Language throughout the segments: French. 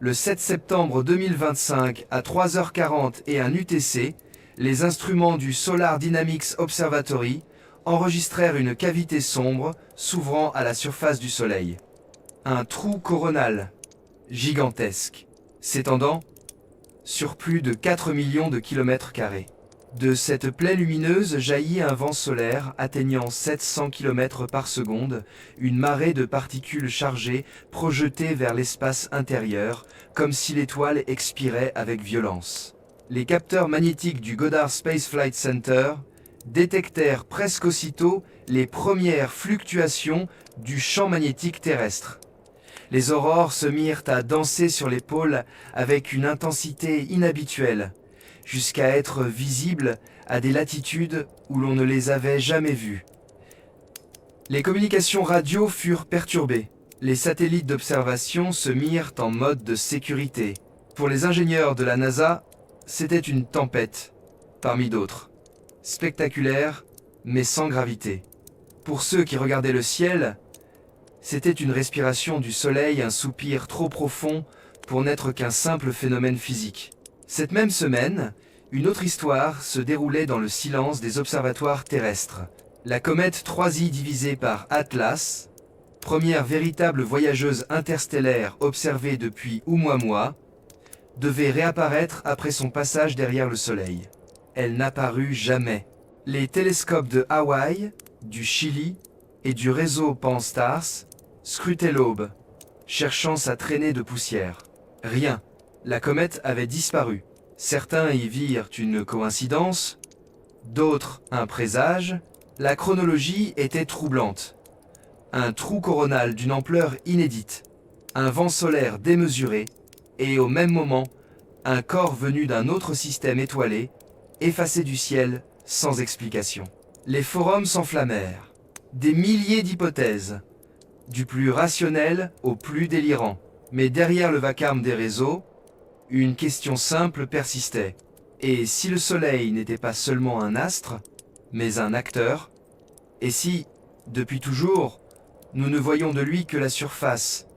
Le 7 septembre 2025 à 3h40 et un UTC, les instruments du Solar Dynamics Observatory enregistrèrent une cavité sombre s'ouvrant à la surface du Soleil. Un trou coronal gigantesque, s'étendant sur plus de 4 millions de kilomètres carrés. De cette plaie lumineuse jaillit un vent solaire atteignant 700 km par seconde, une marée de particules chargées projetées vers l'espace intérieur, comme si l'étoile expirait avec violence. Les capteurs magnétiques du Goddard Space Flight Center détectèrent presque aussitôt les premières fluctuations du champ magnétique terrestre. Les aurores se mirent à danser sur les pôles avec une intensité inhabituelle, jusqu'à être visibles à des latitudes où l'on ne les avait jamais vues. Les communications radio furent perturbées. Les satellites d'observation se mirent en mode de sécurité. Pour les ingénieurs de la NASA, c'était une tempête, parmi d'autres. Spectaculaire, mais sans gravité. Pour ceux qui regardaient le ciel, c'était une respiration du soleil, un soupir trop profond pour n'être qu'un simple phénomène physique. Cette même semaine, une autre histoire se déroulait dans le silence des observatoires terrestres. La comète 3i divisée par Atlas, première véritable voyageuse interstellaire observée depuis Oumuamua, devait réapparaître après son passage derrière le Soleil. Elle n'apparut jamais. Les télescopes de Hawaï, du Chili et du réseau Pan-STARRS scrutaient l'aube, cherchant sa traînée de poussière. Rien. La comète avait disparu. Certains y virent une coïncidence, d'autres un présage. La chronologie était troublante. Un trou coronal d'une ampleur inédite, un vent solaire démesuré, et au même moment, un corps venu d'un autre système étoilé, effacé du ciel sans explication. Les forums s'enflammèrent. Des milliers d'hypothèses, du plus rationnel au plus délirant. Mais derrière le vacarme des réseaux, une question simple persistait. Et si le Soleil n'était pas seulement un astre, mais un acteur? Et si, depuis toujours, nous ne voyons de lui que la surface,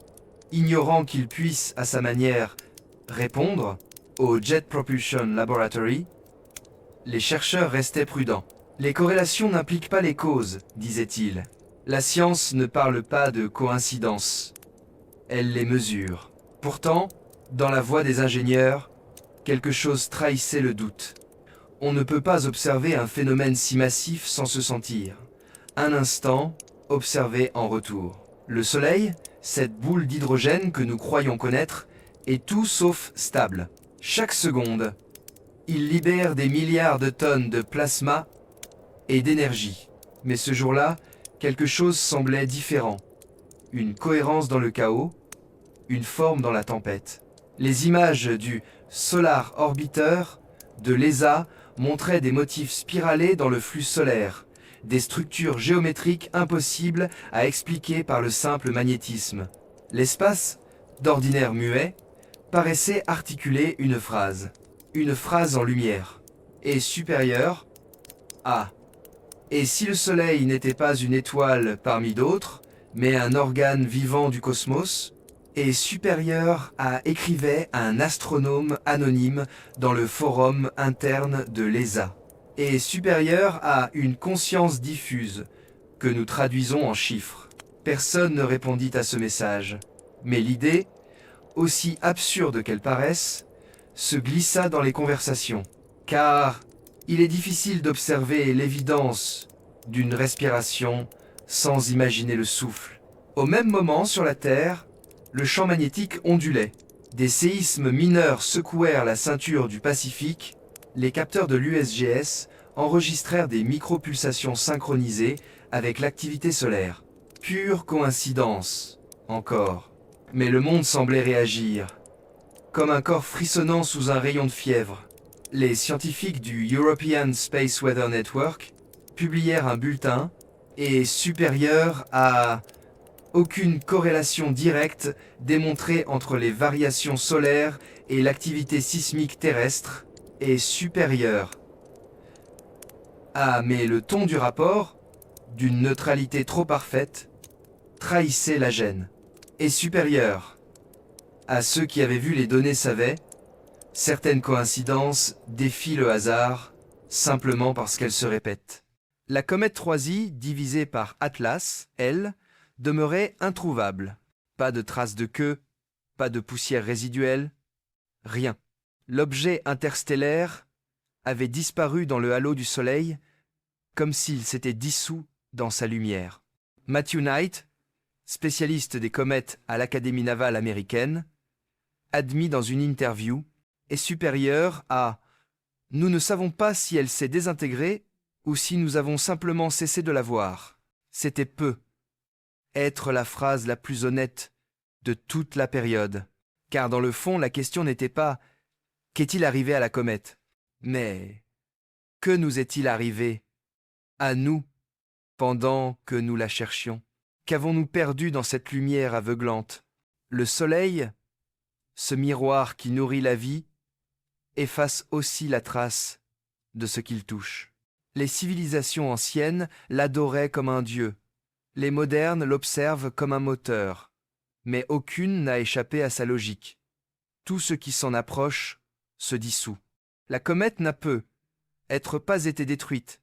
ignorant qu'il puisse, à sa manière, répondre au Jet Propulsion Laboratory? Les chercheurs restaient prudents. Les corrélations n'impliquent pas les causes, disaient-ils. La science ne parle pas de coïncidences. Elle les mesure. Pourtant, dans la voix des ingénieurs, quelque chose trahissait le doute. On ne peut pas observer un phénomène si massif sans se sentir. Un instant, observer en retour. Le Soleil, cette boule d'hydrogène que nous croyons connaître, est tout sauf stable. Chaque seconde, il libère des milliards de tonnes de plasma et d'énergie. Mais ce jour-là, quelque chose semblait différent. Une cohérence dans le chaos, une forme dans la tempête. Les images du Solar Orbiter de l'ESA montraient des motifs spiralés dans le flux solaire, des structures géométriques impossibles à expliquer par le simple magnétisme. L'espace, d'ordinaire muet, paraissait articuler une phrase en lumière, et supérieure à. Et si le Soleil n'était pas une étoile parmi d'autres, mais un organe vivant du cosmos, et supérieur à, écrivait un astronome anonyme dans le forum interne de l'ESA, et supérieur à une conscience diffuse, que nous traduisons en chiffres. Personne ne répondit à ce message, mais l'idée, aussi absurde qu'elle paraisse, se glissa dans les conversations, car il est difficile d'observer l'évidence d'une respiration sans imaginer le souffle. Au même moment, sur la Terre, le champ magnétique ondulait. Des séismes mineurs secouèrent la ceinture du Pacifique. Les capteurs de l'USGS enregistrèrent des micropulsations synchronisées avec l'activité solaire. Pure coïncidence, encore. Mais le monde semblait réagir, comme un corps frissonnant sous un rayon de fièvre. Les scientifiques du European Space Weather Network publièrent un bulletin et supérieur à aucune corrélation directe démontrée entre les variations solaires et l'activité sismique terrestre est supérieur à, mais le ton du rapport, d'une neutralité trop parfaite, trahissait la gêne. Et supérieur À ceux qui avaient vu les données savaient, certaines coïncidences défient le hasard, simplement parce qu'elles se répètent. La comète 3i, divisée par Atlas, elle, demeurait introuvable. Pas de traces de queue, pas de poussière résiduelle, rien. L'objet interstellaire avait disparu dans le halo du Soleil, comme s'il s'était dissous dans sa lumière. Matthew Knight, spécialiste des comètes à l'Académie navale américaine, admis dans une interview, est supérieure à « Nous ne savons pas si elle s'est désintégrée ou si nous avons simplement cessé de la voir. C'était peu. » Être la phrase la plus honnête de toute la période. Car dans le fond, la question n'était pas « Qu'est-il arrivé à la comète ?» mais « Que nous est-il arrivé à nous pendant que nous la cherchions ? Qu'avons-nous perdu dans cette lumière aveuglante ? Le soleil, ce miroir qui nourrit la vie, efface aussi la trace de ce qu'il touche. Les civilisations anciennes l'adoraient comme un dieu. Les modernes l'observent comme un moteur. Mais aucune n'a échappé à sa logique. Tout ce qui s'en approche se dissout. La comète n'a pas été détruite.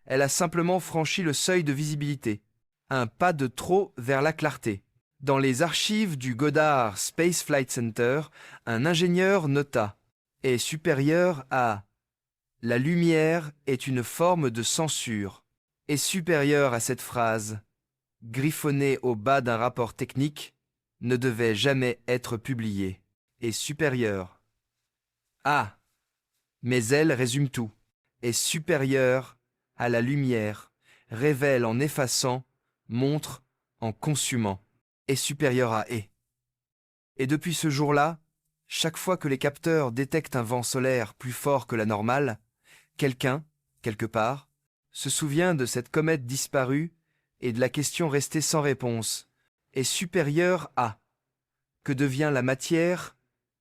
Elle a simplement franchi le seuil de visibilité. Un pas de trop vers la clarté. Dans les archives du Goddard Space Flight Center, un ingénieur nota « est supérieur à « La lumière est une forme de censure » est supérieur à cette phrase, griffonnée au bas d'un rapport technique, ne devait jamais être publiée. Est supérieur. Ah, mais elle résume tout. Est supérieur à la lumière, révèle en effaçant, montre en consumant. Est supérieur à est. Et depuis ce jour-là, chaque fois que les capteurs détectent un vent solaire plus fort que la normale, quelqu'un, quelque part, se souvient de cette comète disparue et de la question restée sans réponse. Est supérieure à. Que devient la matière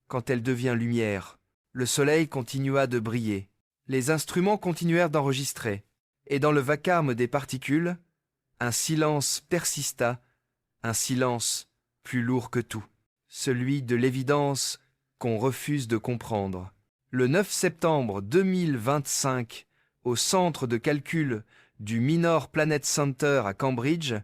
quand elle devient lumière? Le soleil continua de briller. Les instruments continuèrent d'enregistrer. Et dans le vacarme des particules, un silence persista, un silence plus lourd que tout, celui de l'évidence qu'on refuse de comprendre. Le 9 septembre 2025, au centre de calcul du Minor Planet Center à Cambridge,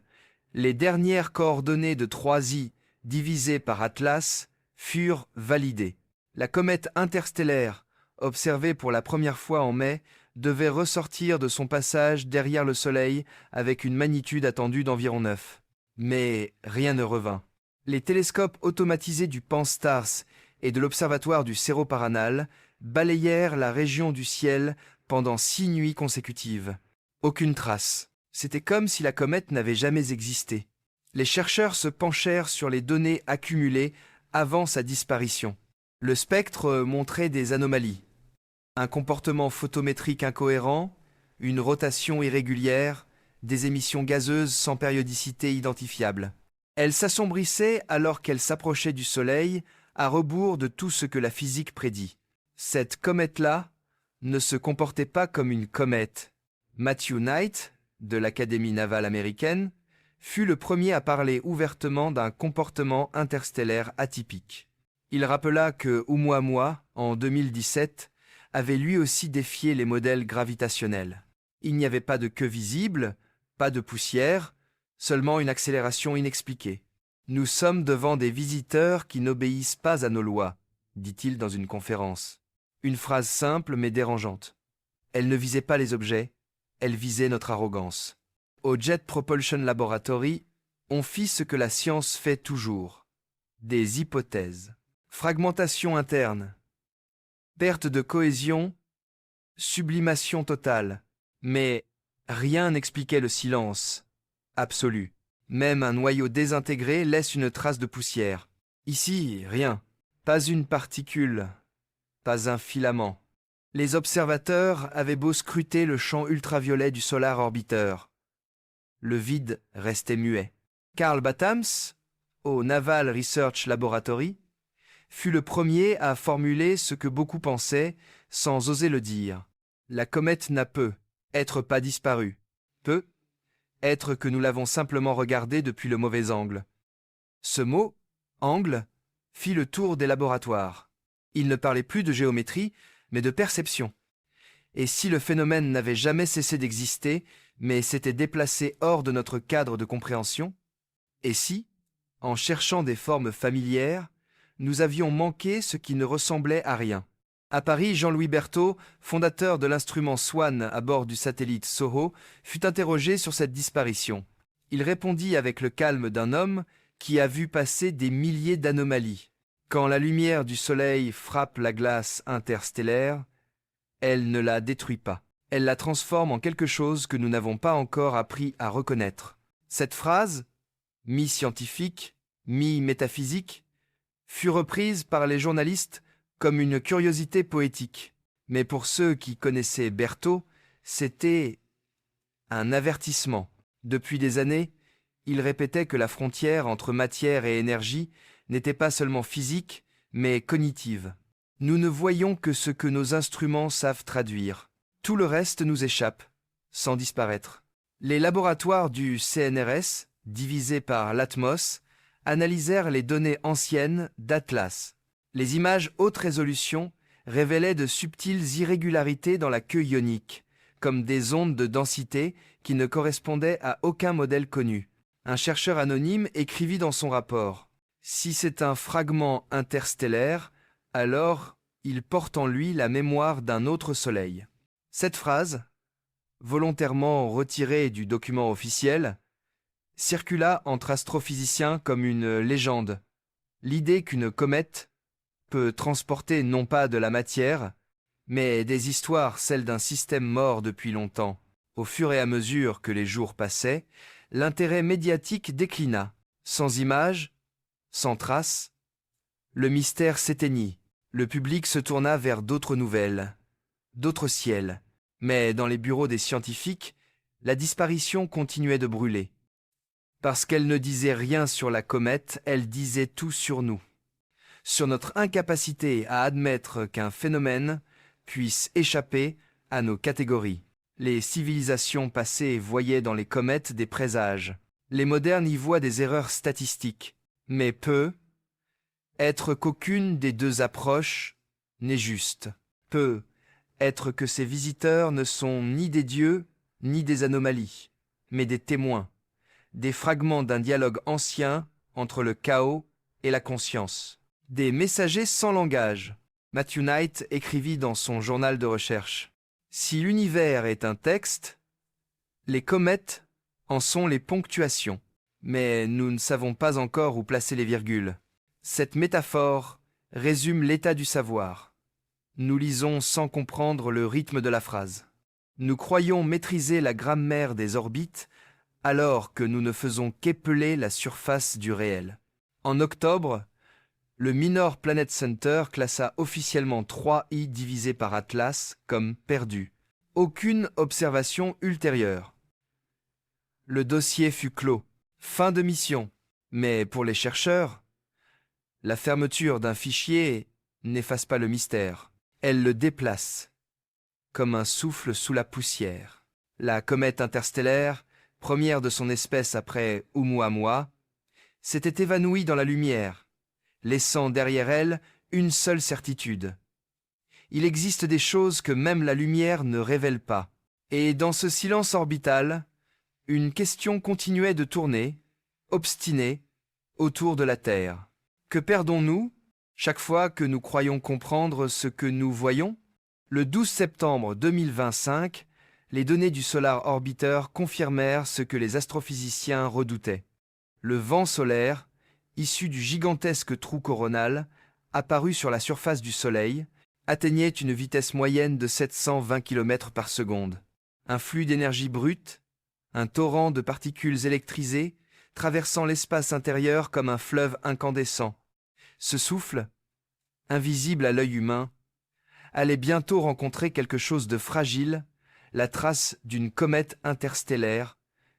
les dernières coordonnées de 3i divisées par Atlas furent validées. La comète interstellaire, observée pour la première fois en mai, devait ressortir de son passage derrière le Soleil avec une magnitude attendue d'environ 9. Mais rien ne revint. Les télescopes automatisés du Pan-STARRS et de l'Observatoire du Cerro Paranal balayèrent la région du ciel pendant 6 nuits consécutives. Aucune trace. C'était comme si la comète n'avait jamais existé. Les chercheurs se penchèrent sur les données accumulées avant sa disparition. Le spectre montrait des anomalies. Un comportement photométrique incohérent, une rotation irrégulière, des émissions gazeuses sans périodicité identifiable. Elle s'assombrissaient alors qu'elle s'approchait du Soleil, à rebours de tout ce que la physique prédit. Cette comète-là ne se comportait pas comme une comète. Matthew Knight, de l'Académie navale américaine, fut le premier à parler ouvertement d'un comportement interstellaire atypique. Il rappela que Oumuamua, en 2017, avait lui aussi défié les modèles gravitationnels. Il n'y avait pas de queue visible, pas de poussière, seulement une accélération inexpliquée. « Nous sommes devant des visiteurs qui n'obéissent pas à nos lois », dit-il dans une conférence. Une phrase simple mais dérangeante. Elle ne visait pas les objets, elle visait notre arrogance. Au Jet Propulsion Laboratory, on fit ce que la science fait toujours. Des hypothèses. Fragmentation interne. Perte de cohésion, sublimation totale. Mais rien n'expliquait le silence absolu. Même un noyau désintégré laisse une trace de poussière. Ici, rien. Pas une particule, pas un filament. Les observateurs avaient beau scruter le champ ultraviolet du Solar Orbiter. Le vide restait muet. Carl Battams, au Naval Research Laboratory, fut le premier à formuler ce que beaucoup pensaient, sans oser le dire. La comète n'a être pas disparue. Être que nous l'avons simplement regardée depuis le mauvais angle. Ce mot, angle, fit le tour des laboratoires. Il ne parlait plus de géométrie, mais de perception. Et si le phénomène n'avait jamais cessé d'exister, mais s'était déplacé hors de notre cadre de compréhension? Et si, en cherchant des formes familières, nous avions manqué ce qui ne ressemblait à rien? À Paris, Jean-Louis Berthaud, fondateur de l'instrument Swan à bord du satellite SOHO, fut interrogé sur cette disparition. Il répondit avec le calme d'un homme qui a vu passer des milliers d'anomalies. Quand la lumière du soleil frappe la glace interstellaire, elle ne la détruit pas. Elle la transforme en quelque chose que nous n'avons pas encore appris à reconnaître. Cette phrase, mi-scientifique, mi-métaphysique, fut reprise par les journalistes comme une curiosité poétique. Mais pour ceux qui connaissaient Berthaud, c'était un avertissement. Depuis des années, il répétait que la frontière entre matière et énergie n'était pas seulement physique, mais cognitive. Nous ne voyons que ce que nos instruments savent traduire. Tout le reste nous échappe, sans disparaître. Les laboratoires du CNRS, divisés par l'Atmos, analysèrent les données anciennes d'Atlas. Les images haute résolution révélaient de subtiles irrégularités dans la queue ionique, comme des ondes de densité qui ne correspondaient à aucun modèle connu. Un chercheur anonyme écrivit dans son rapport « Si c'est un fragment interstellaire, alors il porte en lui la mémoire d'un autre soleil. » Cette phrase, volontairement retirée du document officiel, circula entre astrophysiciens comme une légende. L'idée qu'une comète peut transporter non pas de la matière, mais des histoires, celles d'un système mort depuis longtemps. Au fur et à mesure que les jours passaient, l'intérêt médiatique déclina. Sans images, sans traces, le mystère s'éteignit. Le public se tourna vers d'autres nouvelles, d'autres ciels. Mais dans les bureaux des scientifiques, la disparition continuait de brûler. Parce qu'elle ne disait rien sur la comète, elle disait tout sur nous. Sur notre incapacité à admettre qu'un phénomène puisse échapper à nos catégories. Les civilisations passées voyaient dans les comètes des présages. Les modernes y voient des erreurs statistiques. Mais être qu'aucune des deux approches n'est juste. Être que ces visiteurs ne sont ni des dieux, ni des anomalies, mais des témoins, des fragments d'un dialogue ancien entre le chaos et la conscience. Des messagers sans langage. Matthew Knight écrivit dans son journal de recherche « Si l'univers est un texte, les comètes en sont les ponctuations, mais nous ne savons pas encore où placer les virgules. Cette métaphore résume l'état du savoir. Nous lisons sans comprendre le rythme de la phrase. Nous croyons maîtriser la grammaire des orbites alors que nous ne faisons qu'épeler la surface du réel. » En octobre, le Minor Planet Center classa officiellement 3i divisé par Atlas comme perdu. Aucune observation ultérieure. Le dossier fut clos. Fin de mission. Mais pour les chercheurs, la fermeture d'un fichier n'efface pas le mystère. Elle le déplace, comme un souffle sous la poussière. La comète interstellaire, première de son espèce après Oumuamua, s'était évanouie dans la lumière, laissant derrière elle une seule certitude. Il existe des choses que même la lumière ne révèle pas. Et dans ce silence orbital, une question continuait de tourner, obstinée, autour de la Terre. Que perdons-nous chaque fois que nous croyons comprendre ce que nous voyons? Le 12 septembre 2025, les données du Solar Orbiter confirmèrent ce que les astrophysiciens redoutaient. Le vent solaire, issu du gigantesque trou coronal, apparu sur la surface du Soleil, atteignait une vitesse moyenne de 720 km par seconde. Un flux d'énergie brute, un torrent de particules électrisées, traversant l'espace intérieur comme un fleuve incandescent. Ce souffle, invisible à l'œil humain, allait bientôt rencontrer quelque chose de fragile, la trace d'une comète interstellaire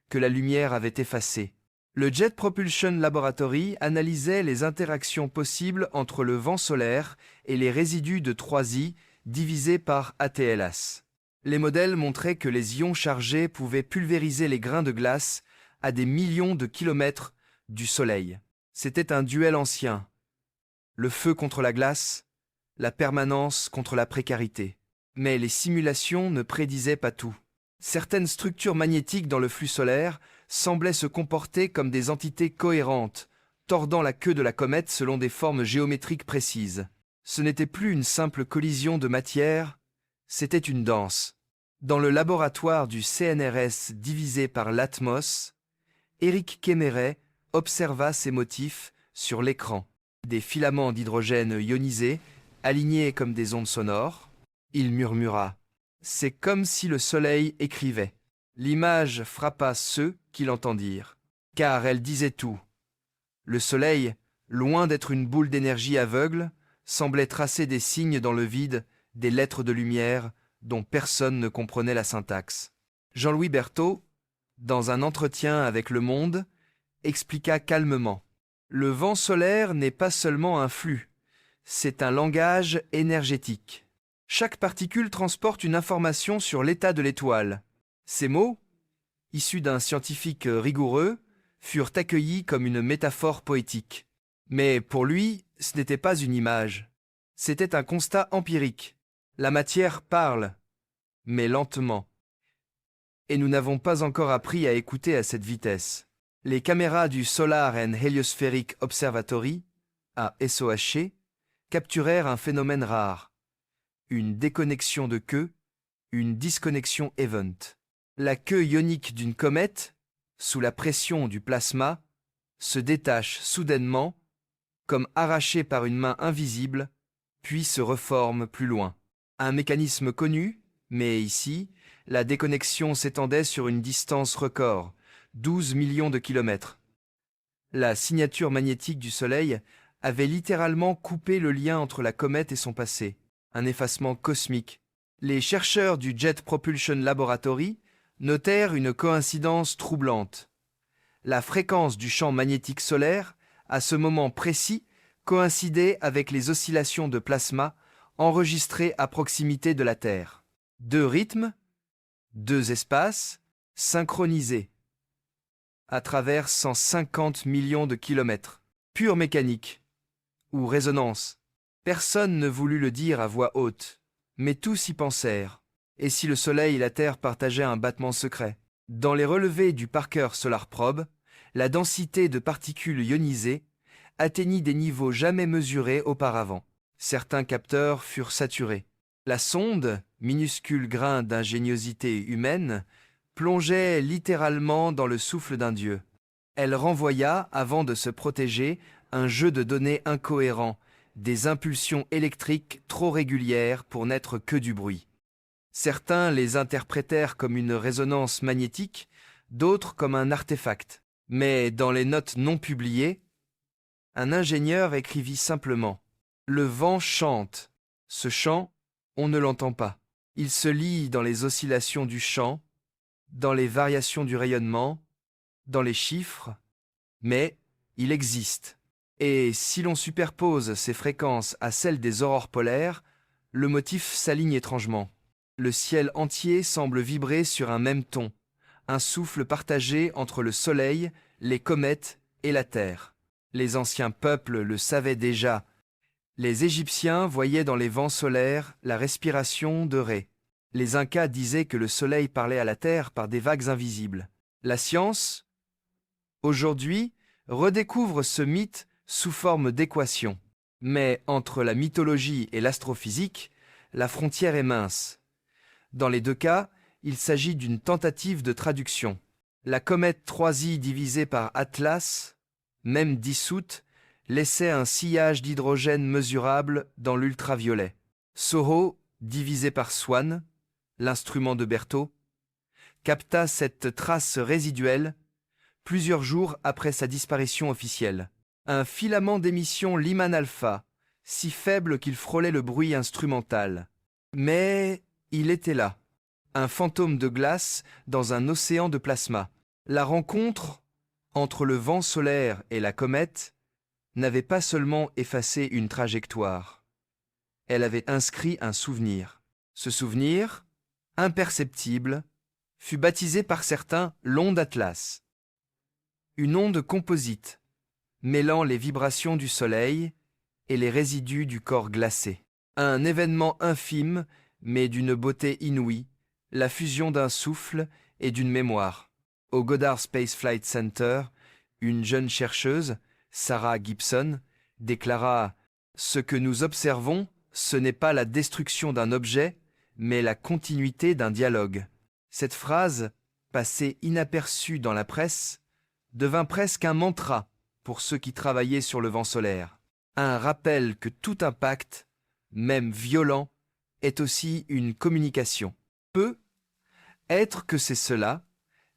que la lumière avait effacée. Le Jet Propulsion Laboratory analysait les interactions possibles entre le vent solaire et les résidus de 3i divisés par ATLAS. Les modèles montraient que les ions chargés pouvaient pulvériser les grains de glace à des millions de kilomètres du Soleil. C'était un duel ancien, le feu contre la glace, la permanence contre la précarité. Mais les simulations ne prédisaient pas tout. Certaines structures magnétiques dans le flux solaire semblaient se comporter comme des entités cohérentes, tordant la queue de la comète selon des formes géométriques précises. Ce n'était plus une simple collision de matière, c'était une danse. Dans le laboratoire du CNRS divisé par l'Atmos, Éric Kémeret observa ces motifs sur l'écran. Des filaments d'hydrogène ionisés, alignés comme des ondes sonores. Il murmura. C'est comme si le soleil écrivait. L'image frappa ceux qui l'entendirent, car elle disait tout. Le soleil, loin d'être une boule d'énergie aveugle, semblait tracer des signes dans le vide, des lettres de lumière dont personne ne comprenait la syntaxe. Jean-Louis Berthaud, dans un entretien avec Le Monde, expliqua calmement. Le vent solaire n'est pas seulement un flux, c'est un langage énergétique. Chaque particule transporte une information sur l'état de l'étoile. Ces mots, issus d'un scientifique rigoureux, furent accueillis comme une métaphore poétique. Mais pour lui, ce n'était pas une image. C'était un constat empirique. La matière parle, mais lentement. Et nous n'avons pas encore appris à écouter à cette vitesse. Les caméras du Solar and Heliospheric Observatory, à SOHC, capturèrent un phénomène rare. Une déconnexion de queue, une disconnexion event. La queue ionique d'une comète, sous la pression du plasma, se détache soudainement, comme arrachée par une main invisible, puis se reforme plus loin. Un mécanisme connu, mais ici, la déconnexion s'étendait sur une distance record, 12 millions de kilomètres. La signature magnétique du Soleil avait littéralement coupé le lien entre la comète et son passé, un effacement cosmique. Les chercheurs du Jet Propulsion Laboratory notèrent une coïncidence troublante. La fréquence du champ magnétique solaire, à ce moment précis, coïncidait avec les oscillations de plasma enregistrées à proximité de la Terre. Deux rythmes, deux espaces, synchronisés, à travers 150 millions de kilomètres. Pure mécanique, ou résonance. Personne ne voulut le dire à voix haute, mais tous y pensèrent. Et si le Soleil et la Terre partageaient un battement secret? Dans les relevés du Parker Solar Probe, la densité de particules ionisées atteignit des niveaux jamais mesurés auparavant. Certains capteurs furent saturés. La sonde, minuscule grain d'ingéniosité humaine, plongeait littéralement dans le souffle d'un dieu. Elle renvoya, avant de se protéger, un jeu de données incohérent, des impulsions électriques trop régulières pour n'être que du bruit. Certains les interprétèrent comme une résonance magnétique, d'autres comme un artefact. Mais dans les notes non publiées, un ingénieur écrivit simplement « Le vent chante. Ce chant, on ne l'entend pas. Il se lie dans les oscillations du chant, dans les variations du rayonnement, dans les chiffres, mais il existe. Et si l'on superpose ces fréquences à celles des aurores polaires, le motif s'aligne étrangement. Le ciel entier semble vibrer sur un même ton, un souffle partagé entre le Soleil, les comètes et la Terre. Les anciens peuples le savaient déjà. Les Égyptiens voyaient dans les vents solaires la respiration de Ré. Les Incas disaient que le Soleil parlait à la Terre par des vagues invisibles. La science, aujourd'hui, redécouvre ce mythe sous forme d'équation. Mais entre la mythologie et l'astrophysique, la frontière est mince. Dans les deux cas, il s'agit d'une tentative de traduction. La comète 3i divisée par Atlas, même dissoute, laissait un sillage d'hydrogène mesurable dans l'ultraviolet. SOHO, divisé par Swan, l'instrument de Berthaud, capta cette trace résiduelle plusieurs jours après sa disparition officielle. Un filament d'émission Lyman alpha, si faible qu'il frôlait le bruit instrumental. Mais il était là, un fantôme de glace dans un océan de plasma. La rencontre entre le vent solaire et la comète n'avait pas seulement effacé une trajectoire, elle avait inscrit un souvenir. Ce souvenir, imperceptible, fut baptisé par certains l'onde Atlas. Une onde composite, mêlant les vibrations du Soleil et les résidus du corps glacé. Un événement infime, mais d'une beauté inouïe, la fusion d'un souffle et d'une mémoire. Au Goddard Space Flight Center, une jeune chercheuse, Sarah Gibson, déclara « Ce que nous observons, ce n'est pas la destruction d'un objet, mais la continuité d'un dialogue. » Cette phrase, passée inaperçue dans la presse, devint presque un mantra pour ceux qui travaillaient sur le vent solaire. Un rappel que tout impact, même violent, est aussi une communication. Peut être que c'est cela,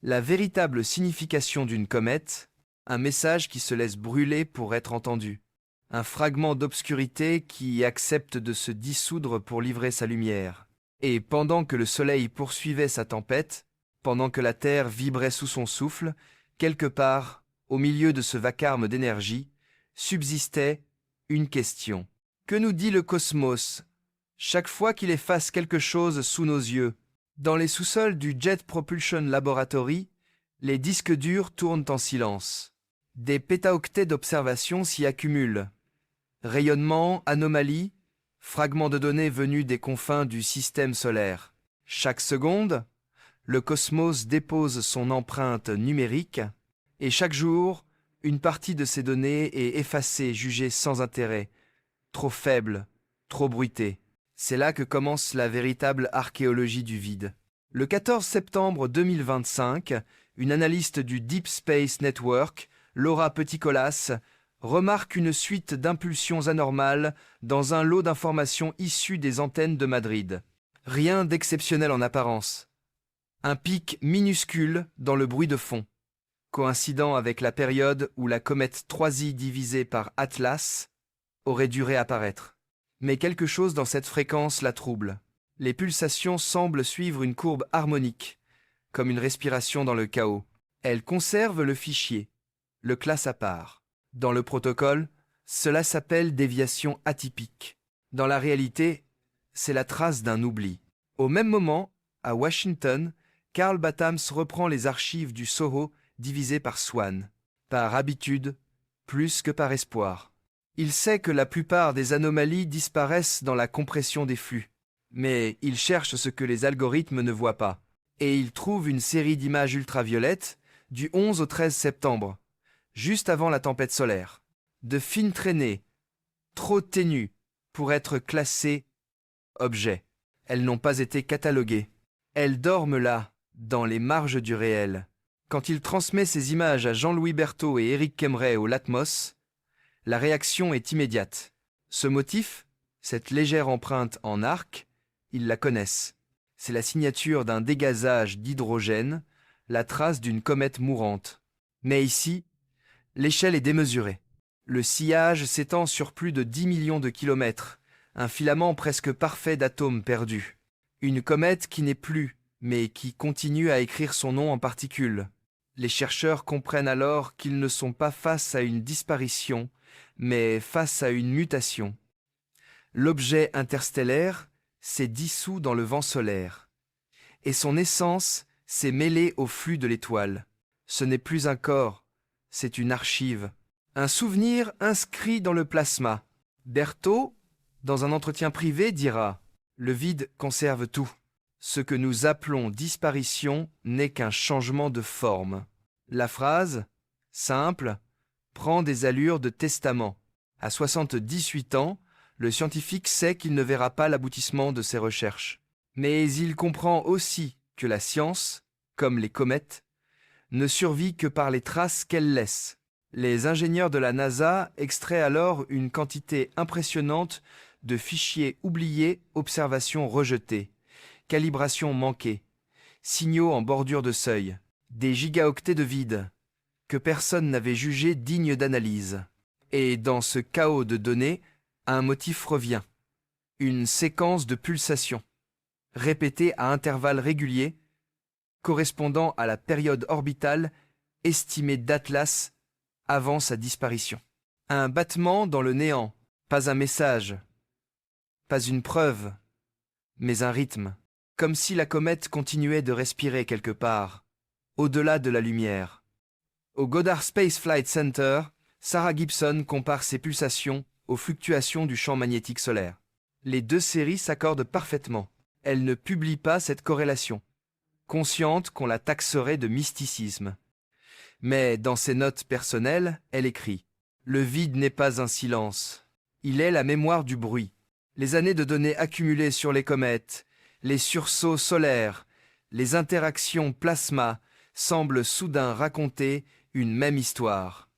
la véritable signification d'une comète, un message qui se laisse brûler pour être entendu, un fragment d'obscurité qui accepte de se dissoudre pour livrer sa lumière. Et pendant que le soleil poursuivait sa tempête, pendant que la terre vibrait sous son souffle, quelque part, au milieu de ce vacarme d'énergie, subsistait une question. Que nous dit le cosmos chaque fois qu'il efface quelque chose sous nos yeux? Dans les sous-sols du Jet Propulsion Laboratory, les disques durs tournent en silence. Des pétaoctets d'observations s'y accumulent. Rayonnements, anomalies, fragments de données venus des confins du système solaire. Chaque seconde, le cosmos dépose son empreinte numérique, et chaque jour, une partie de ces données est effacée, jugée sans intérêt, trop faible, trop bruitée. C'est là que commence la véritable archéologie du vide. Le 14 septembre 2025, une analyste du Deep Space Network, Laura Petit-Colas, remarque une suite d'impulsions anormales dans un lot d'informations issues des antennes de Madrid. Rien d'exceptionnel en apparence. Un pic minuscule dans le bruit de fond, coïncidant avec la période où la comète 3i divisée par Atlas aurait dû réapparaître. Mais quelque chose dans cette fréquence la trouble. Les pulsations semblent suivre une courbe harmonique, comme une respiration dans le chaos. Elle conserve le fichier, le classe à part. Dans le protocole, cela s'appelle déviation atypique. Dans la réalité, c'est la trace d'un oubli. Au même moment, à Washington, Carl Battams reprend les archives du SOHO divisées par Swann. Par habitude, plus que par espoir. Il sait que la plupart des anomalies disparaissent dans la compression des flux. Mais il cherche ce que les algorithmes ne voient pas. Et il trouve une série d'images ultraviolettes du 11 au 13 septembre, juste avant la tempête solaire. De fines traînées, trop ténues pour être classées objets. Elles n'ont pas été cataloguées. Elles dorment là, dans les marges du réel. Quand il transmet ces images à Jean-Louis Berthaud et Éric Kemmerer au Latmos, la réaction est immédiate. Ce motif, cette légère empreinte en arc, ils la connaissent. C'est la signature d'un dégazage d'hydrogène, la trace d'une comète mourante. Mais ici, l'échelle est démesurée. Le sillage s'étend sur plus de 10 millions de kilomètres, un filament presque parfait d'atomes perdus. Une comète qui n'est plus, mais qui continue à écrire son nom en particules. Les chercheurs comprennent alors qu'ils ne sont pas face à une disparition, mais face à une mutation. L'objet interstellaire s'est dissous dans le vent solaire, et son essence s'est mêlée au flux de l'étoile. Ce n'est plus un corps, c'est une archive, un souvenir inscrit dans le plasma. Berthaud, dans un entretien privé, dira « Le vide conserve tout. Ce que nous appelons disparition n'est qu'un changement de forme. » La phrase, simple, prend des allures de testament. À 78 ans, le scientifique sait qu'il ne verra pas l'aboutissement de ses recherches. Mais il comprend aussi que la science, comme les comètes, ne survit que par les traces qu'elle laisse. Les ingénieurs de la NASA extraient alors une quantité impressionnante de fichiers oubliés, observations rejetées, calibrations manquées, signaux en bordure de seuil, des gigaoctets de vide que personne n'avait jugé dignes d'analyse. Et dans ce chaos de données, un motif revient, une séquence de pulsations, répétée à intervalles réguliers, correspondant à la période orbitale estimée d'Atlas avant sa disparition. Un battement dans le néant, pas un message, pas une preuve, mais un rythme, comme si la comète continuait de respirer quelque part, au-delà de la lumière. Au Goddard Space Flight Center, Sarah Gibson compare ces pulsations aux fluctuations du champ magnétique solaire. Les deux séries s'accordent parfaitement. Elle ne publie pas cette corrélation, consciente qu'on la taxerait de mysticisme. Mais dans ses notes personnelles, elle écrit « Le vide n'est pas un silence, il est la mémoire du bruit. Les années de données accumulées sur les comètes, les sursauts solaires, les interactions plasma semblent soudain raconter une même histoire,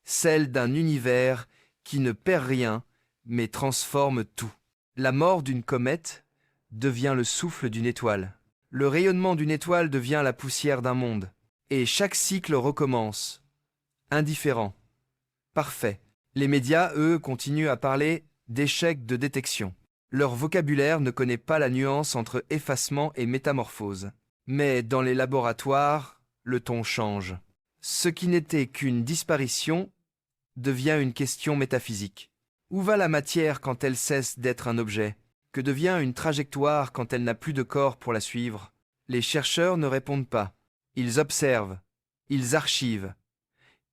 celle d'un univers qui ne perd rien, mais transforme tout. La mort d'une comète devient le souffle d'une étoile. Le rayonnement d'une étoile devient la poussière d'un monde. Et chaque cycle recommence. Indifférent. Parfait. Les médias, eux, continuent à parler d'échec de détection. Leur vocabulaire ne connaît pas la nuance entre effacement et métamorphose. Mais dans les laboratoires, le ton change. Ce qui n'était qu'une disparition devient une question métaphysique. Où va la matière quand elle cesse d'être un objet? Que devient une trajectoire quand elle n'a plus de corps pour la suivre? Les chercheurs ne répondent pas. Ils observent, ils archivent,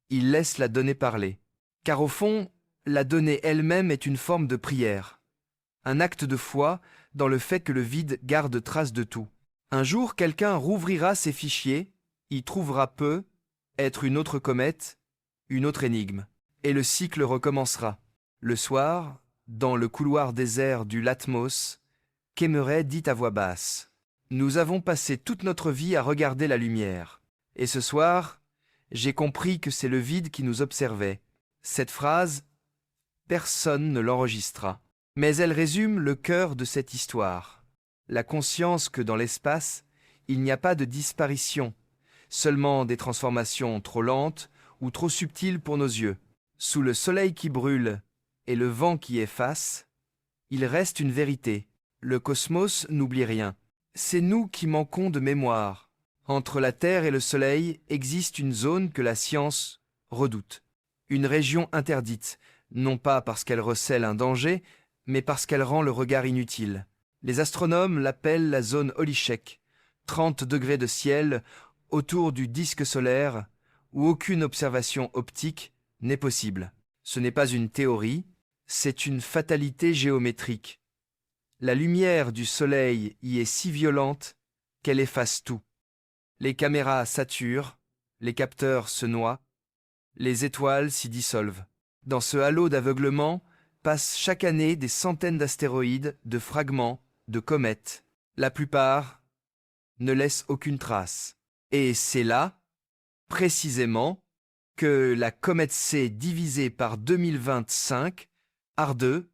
ils laissent la donnée parler. Car au fond, la donnée elle-même est une forme de prière. Un acte de foi dans le fait que le vide garde trace de tout. Un jour, quelqu'un rouvrira ses fichiers, y trouvera peu, être une autre comète, une autre énigme. Et le cycle recommencera. Le soir, dans le couloir désert du Latmos, Kémeret dit à voix basse « Nous avons passé toute notre vie à regarder la lumière. Et ce soir, j'ai compris que c'est le vide qui nous observait. » Cette phrase, personne ne l'enregistra. Mais elle résume le cœur de cette histoire. La conscience que dans l'espace, il n'y a pas de disparition, seulement des transformations trop lentes ou trop subtiles pour nos yeux. Sous le soleil qui brûle et le vent qui efface, il reste une vérité. Le cosmos n'oublie rien. C'est nous qui manquons de mémoire. Entre la Terre et le Soleil existe une zone que la science redoute. Une région interdite, non pas parce qu'elle recèle un danger, mais parce qu'elle rend le regard inutile. Les astronomes l'appellent la zone Holichek, 30 degrés de ciel autour du disque solaire où aucune observation optique n'est possible. Ce n'est pas une théorie, c'est une fatalité géométrique. La lumière du soleil y est si violente qu'elle efface tout. Les caméras saturent, les capteurs se noient, les étoiles s'y dissolvent. Dans ce halo d'aveuglement passent chaque année des centaines d'astéroïdes, de fragments, de comètes. La plupart ne laissent aucune trace. Et c'est là, précisément, que la comète C divisée par 2025, AR2,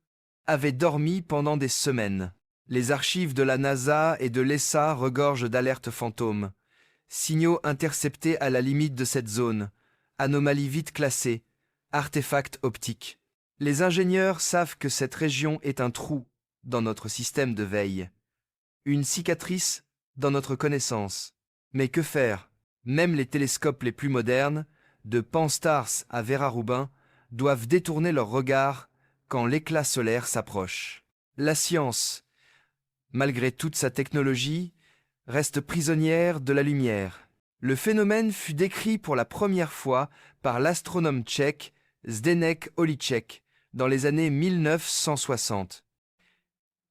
avait dormi pendant des semaines. Les archives de la NASA et de l'ESA regorgent d'alertes fantômes. Signaux interceptés à la limite de cette zone, anomalies vite classées, artefacts optiques. Les ingénieurs savent que cette région est un trou dans notre système de veille, une cicatrice dans notre connaissance. Mais que faire? Même les télescopes les plus modernes, de Pan-STARRS à Vera Rubin, doivent détourner leur regard quand l'éclat solaire s'approche. La science, malgré toute sa technologie, reste prisonnière de la lumière. Le phénomène fut décrit pour la première fois par l'astronome tchèque Zdeněk Holíček dans les années 1960.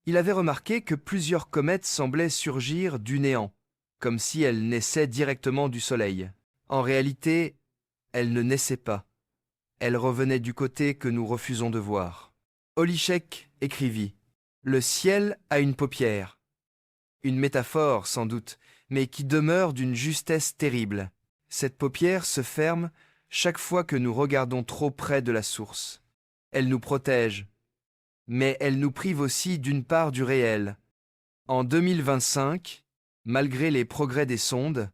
Il avait remarqué que plusieurs comètes semblaient surgir du néant, comme si elles naissaient directement du Soleil. En réalité, elles ne naissaient pas. Elles revenaient du côté que nous refusons de voir. Holíček écrivit « Le ciel a une paupière ». Une métaphore, sans doute, mais qui demeure d'une justesse terrible. Cette paupière se ferme chaque fois que nous regardons trop près de la source. Elle nous protège, mais elle nous prive aussi d'une part du réel. En 2025, malgré les progrès des sondes,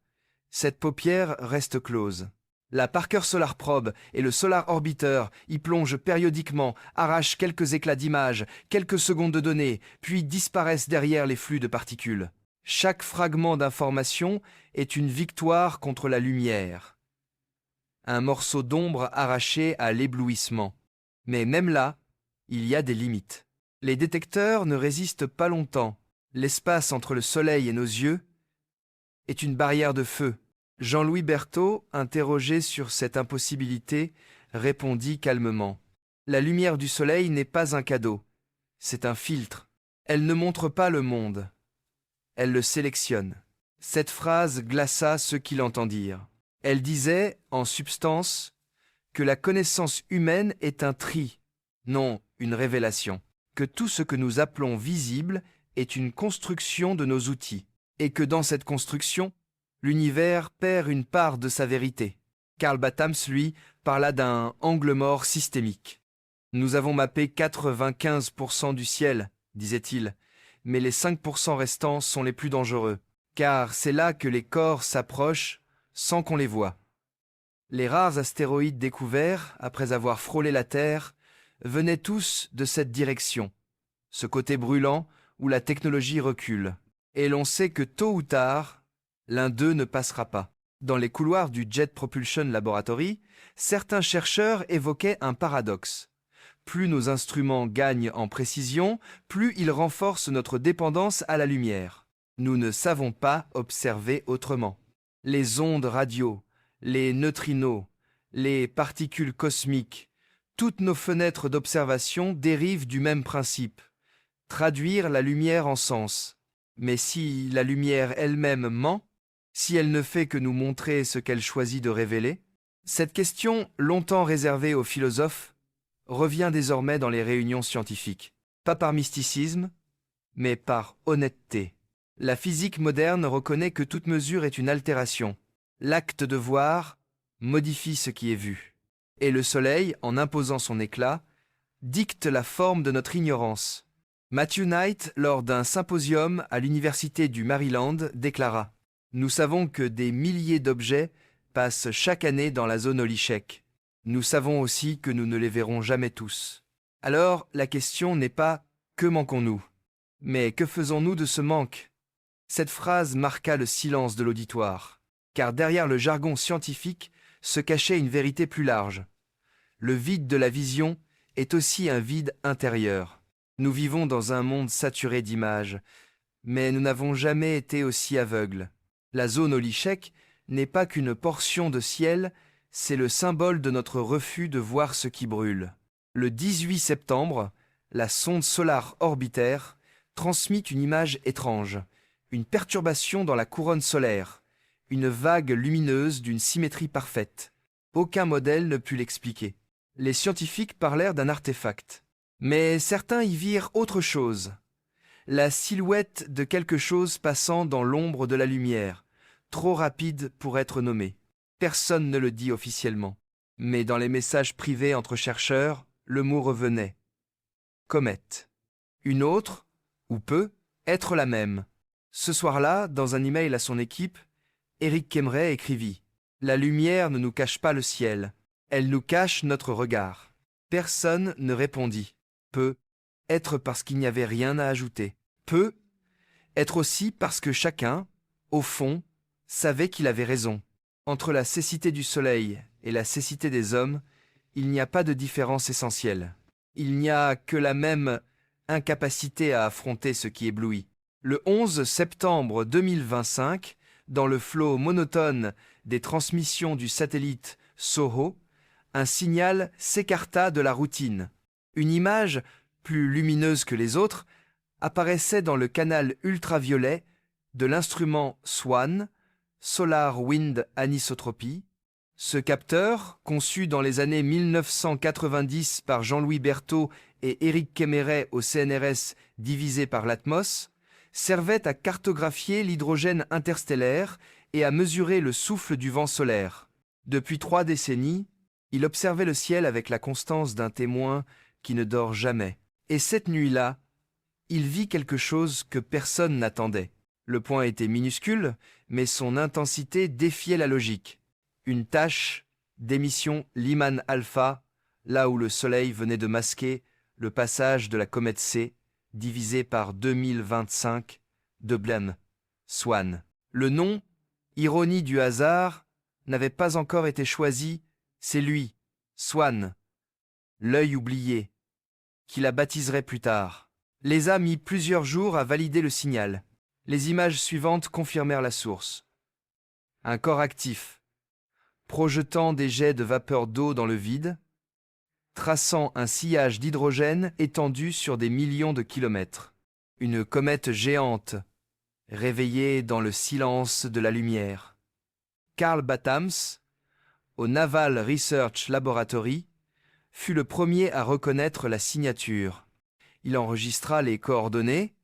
cette paupière reste close. La Parker Solar Probe et le Solar Orbiter y plongent périodiquement, arrachent quelques éclats d'images, quelques secondes de données, puis disparaissent derrière les flux de particules. Chaque fragment d'information est une victoire contre la lumière. Un morceau d'ombre arraché à l'éblouissement. Mais même là, il y a des limites. Les détecteurs ne résistent pas longtemps. L'espace entre le soleil et nos yeux est une barrière de feu. Jean-Louis Berthaud, interrogé sur cette impossibilité, répondit calmement La lumière du soleil n'est pas un cadeau, c'est un filtre. Elle ne montre pas le monde, elle le sélectionne. Cette phrase glaça ceux qui l'entendirent. Elle disait, en substance, que la connaissance humaine est un tri, non une révélation, que tout ce que nous appelons visible est une construction de nos outils, et que dans cette construction, l'univers perd une part de sa vérité. Karl Battams, lui, parla d'un angle mort systémique. Nous avons mappé 95% du ciel, disait-il, mais les 5% restants sont les plus dangereux, car c'est là que les corps s'approchent sans qu'on les voie. Les rares astéroïdes découverts, après avoir frôlé la Terre, venaient tous de cette direction, ce côté brûlant où la technologie recule. Et l'on sait que tôt ou tard, l'un d'eux ne passera pas. Dans les couloirs du Jet Propulsion Laboratory, certains chercheurs évoquaient un paradoxe. Plus nos instruments gagnent en précision, plus ils renforcent notre dépendance à la lumière. Nous ne savons pas observer autrement. Les ondes radio, les neutrinos, les particules cosmiques, toutes nos fenêtres d'observation dérivent du même principe. Traduire la lumière en sens. Mais si la lumière elle-même ment, si elle ne fait que nous montrer ce qu'elle choisit de révéler, cette question, longtemps réservée aux philosophes, revient désormais dans les réunions scientifiques. Pas par mysticisme, mais par honnêteté. La physique moderne reconnaît que toute mesure est une altération. L'acte de voir modifie ce qui est vu. Et le soleil, en imposant son éclat, dicte la forme de notre ignorance. Matthew Knight, lors d'un symposium à l'université du Maryland, déclara « Nous savons que des milliers d'objets passent chaque année dans la zone Holichek. Nous savons aussi que nous ne les verrons jamais tous. Alors, la question n'est pas « que manquons-nous ?» mais « que faisons-nous de ce manque ?» Cette phrase marqua le silence de l'auditoire, car derrière le jargon scientifique se cachait une vérité plus large. Le vide de la vision est aussi un vide intérieur. Nous vivons dans un monde saturé d'images, mais nous n'avons jamais été aussi aveugles. La zone Holichek n'est pas qu'une portion de ciel, c'est le symbole de notre refus de voir ce qui brûle. Le 18 septembre, la sonde Solar Orbiter transmit une image étrange, une perturbation dans la couronne solaire, une vague lumineuse d'une symétrie parfaite. Aucun modèle ne put l'expliquer. Les scientifiques parlèrent d'un artefact. Mais certains y virent autre chose. La silhouette de quelque chose passant dans l'ombre de la lumière, trop rapide pour être nommée. Personne ne le dit officiellement. Mais dans les messages privés entre chercheurs, le mot revenait. Comète. Une autre, ou peut, être la même. Ce soir-là, dans un email à son équipe, Éric Kemmerer écrivit « La lumière ne nous cache pas le ciel, elle nous cache notre regard. » Personne ne répondit. Peut être parce qu'il n'y avait rien à ajouter. Peut être aussi parce que chacun, au fond, savait qu'il avait raison. Entre la cécité du soleil et la cécité des hommes, il n'y a pas de différence essentielle. Il n'y a que la même incapacité à affronter ce qui éblouit. Le 11 septembre 2025, dans le flot monotone des transmissions du satellite SOHO, un signal s'écarta de la routine. Une image, plus lumineuse que les autres, apparaissait dans le canal ultraviolet de l'instrument SWAN, Solar Wind Anisotropy. Ce capteur, conçu dans les années 1990 par Jean-Louis Berthaud et Éric Kemmerer au CNRS divisé par l'Atmos, servait à cartographier l'hydrogène interstellaire et à mesurer le souffle du vent solaire. Depuis 3 décennies, il observait le ciel avec la constance d'un témoin qui ne dort jamais. Et cette nuit-là, il vit quelque chose que personne n'attendait. Le point était minuscule, mais son intensité défiait la logique. Une tache d'émission Lyman alpha, là où le Soleil venait de masquer le passage de la comète C, divisé par 2025 de Blum, Swan. Le nom, ironie du hasard, n'avait pas encore été choisi, c'est lui, Swan, l'œil oublié, qui la baptiserait plus tard. L'ESA mit plusieurs jours à valider le signal. Les images suivantes confirmèrent la source. Un corps actif, projetant des jets de vapeur d'eau dans le vide, traçant un sillage d'hydrogène étendu sur des millions de kilomètres. Une comète géante, réveillée dans le silence de la lumière. Carl Battams, au Naval Research Laboratory, fut le premier à reconnaître la signature. Il enregistra les coordonnées,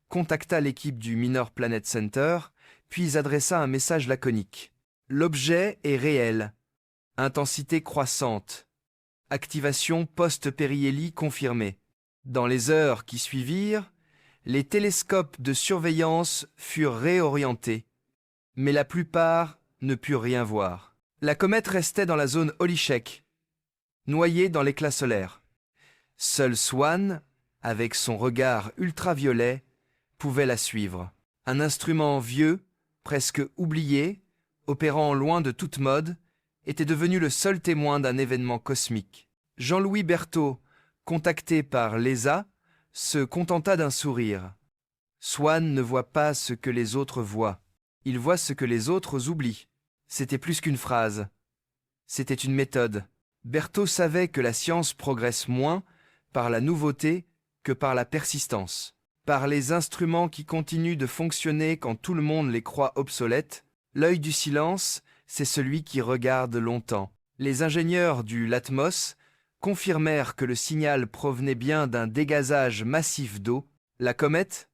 contacta l'équipe du Minor Planet Center, puis adressa un message laconique. L'objet est réel. Intensité croissante. Activation post-périhélie confirmée. Dans les heures qui suivirent, les télescopes de surveillance furent réorientés, mais la plupart ne purent rien voir. La comète restait dans la zone Holyshek, noyée dans l'éclat solaire. Seul Swann, avec son regard ultraviolet, pouvait la suivre. Un instrument vieux, presque oublié, opérant loin de toute mode, était devenu le seul témoin d'un événement cosmique. Jean-Louis Berthollet, contacté par l'ESA, se contenta d'un sourire. Swann ne voit pas ce que les autres voient. Il voit ce que les autres oublient. C'était plus qu'une phrase. C'était une méthode. Berthollet savait que la science progresse moins par la nouveauté que par la persistance. Par les instruments qui continuent de fonctionner quand tout le monde les croit obsolètes, l'œil du silence, c'est celui qui regarde longtemps. Les ingénieurs du LATMOS confirmèrent que le signal provenait bien d'un dégazage massif d'eau. La comète,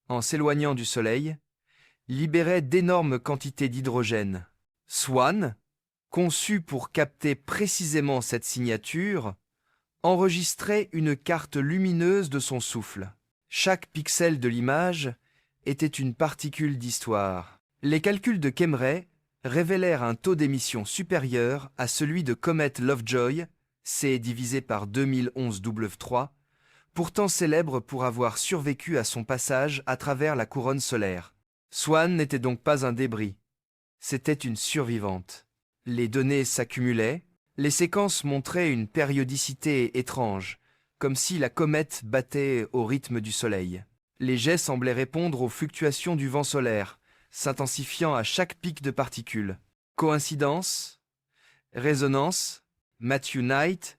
en s'éloignant du Soleil, libérait d'énormes quantités d'hydrogène. Swann, conçu pour capter précisément cette signature, enregistrait une carte lumineuse de son souffle. Chaque pixel de l'image était une particule d'histoire. Les calculs de Kemmerer révélèrent un taux d'émission supérieur à celui de comète Lovejoy, C divisé par 2011 W3, pourtant célèbre pour avoir survécu à son passage à travers la couronne solaire. Swann n'était donc pas un débris, c'était une survivante. Les données s'accumulaient, les séquences montraient une périodicité étrange, comme si la comète battait au rythme du Soleil. Les jets semblaient répondre aux fluctuations du vent solaire, s'intensifiant à chaque pic de particules. Coïncidence? Résonance? Matthew Knight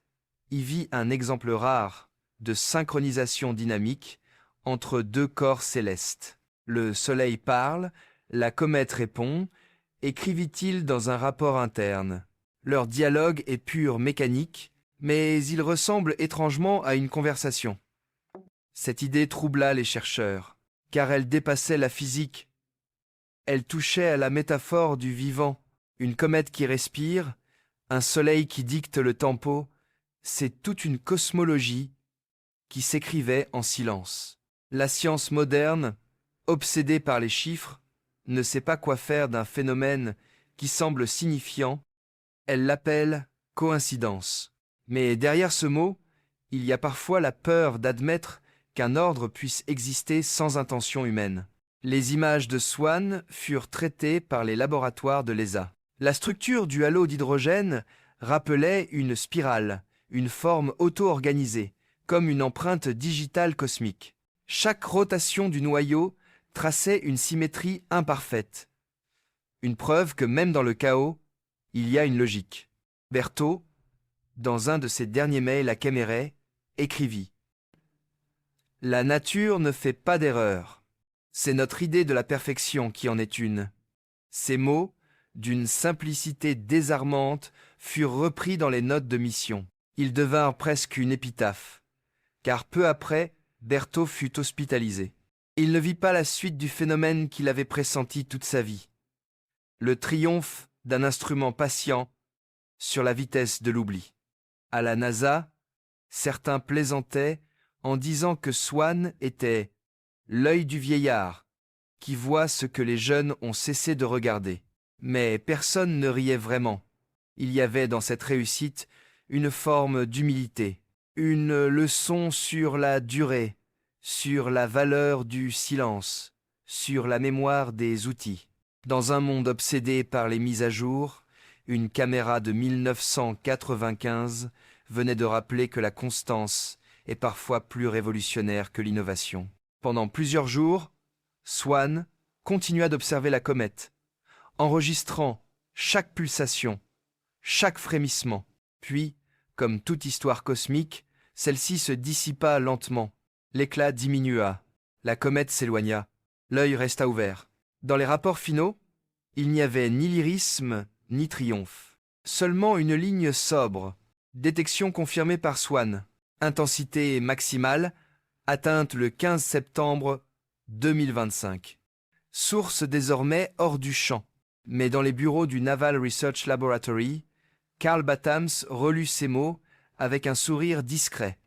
y vit un exemple rare de synchronisation dynamique entre deux corps célestes. Le Soleil parle, la comète répond, écrivit-il dans un rapport interne. Leur dialogue est pur mécanique, mais il ressemble étrangement à une conversation. Cette idée troubla les chercheurs, car elle dépassait la physique. Elle touchait à la métaphore du vivant, une comète qui respire, un soleil qui dicte le tempo, c'est toute une cosmologie qui s'écrivait en silence. La science moderne, obsédée par les chiffres, ne sait pas quoi faire d'un phénomène qui semble signifiant, elle l'appelle coïncidence. Mais derrière ce mot, il y a parfois la peur d'admettre qu'un ordre puisse exister sans intention humaine. Les images de Swann furent traitées par les laboratoires de l'ESA. La structure du halo d'hydrogène rappelait une spirale, une forme auto-organisée, comme une empreinte digitale cosmique. Chaque rotation du noyau traçait une symétrie imparfaite. Une preuve que même dans le chaos, il y a une logique. Berthollet, dans un de ses derniers mails à Kemmerer, écrivit « La nature ne fait pas d'erreur. C'est notre idée de la perfection qui en est une. » Ces mots, d'une simplicité désarmante, furent repris dans les notes de mission. Ils devinrent presque une épitaphe, car peu après, Berthollet fut hospitalisé. Il ne vit pas la suite du phénomène qu'il avait pressenti toute sa vie. Le triomphe d'un instrument patient sur la vitesse de l'oubli. À la NASA, certains plaisantaient en disant que Swann était l'œil du vieillard qui voit ce que les jeunes ont cessé de regarder. Mais personne ne riait vraiment. Il y avait dans cette réussite une forme d'humilité, une leçon sur la durée, sur la valeur du silence, sur la mémoire des outils. Dans un monde obsédé par les mises à jour, une caméra de 1995 venait de rappeler que la constance est parfois plus révolutionnaire que l'innovation. Pendant plusieurs jours, Swann continua d'observer la comète, enregistrant chaque pulsation, chaque frémissement. Puis, Comme toute histoire cosmique, celle-ci se dissipa lentement. L'éclat diminua. La comète s'éloigna. L'œil resta ouvert. Dans les rapports finaux, il n'y avait ni lyrisme, ni triomphe. Seulement une ligne sobre. Détection confirmée par Swan. Intensité maximale, atteinte le 15 septembre 2025. Source désormais hors du champ. Mais dans les bureaux du Naval Research Laboratory, Carl Battams relut ces mots avec un sourire discret.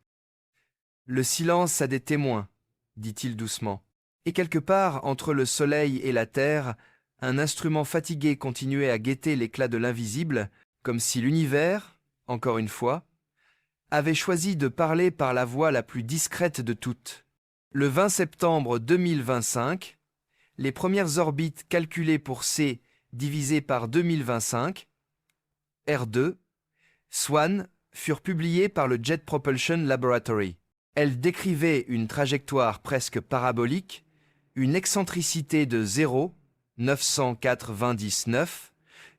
« Le silence a des témoins, dit-il doucement. Et quelque part, entre le soleil et la terre, un instrument fatigué continuait à guetter l'éclat de l'invisible, comme si l'univers, encore une fois, avait choisi de parler par la voix la plus discrète de toutes. Le 20 septembre 2025, les premières orbites calculées pour C divisé par 2025, R2, Swan, furent publiées par le Jet Propulsion Laboratory. Elles décrivaient une trajectoire presque parabolique, une excentricité de 0,999,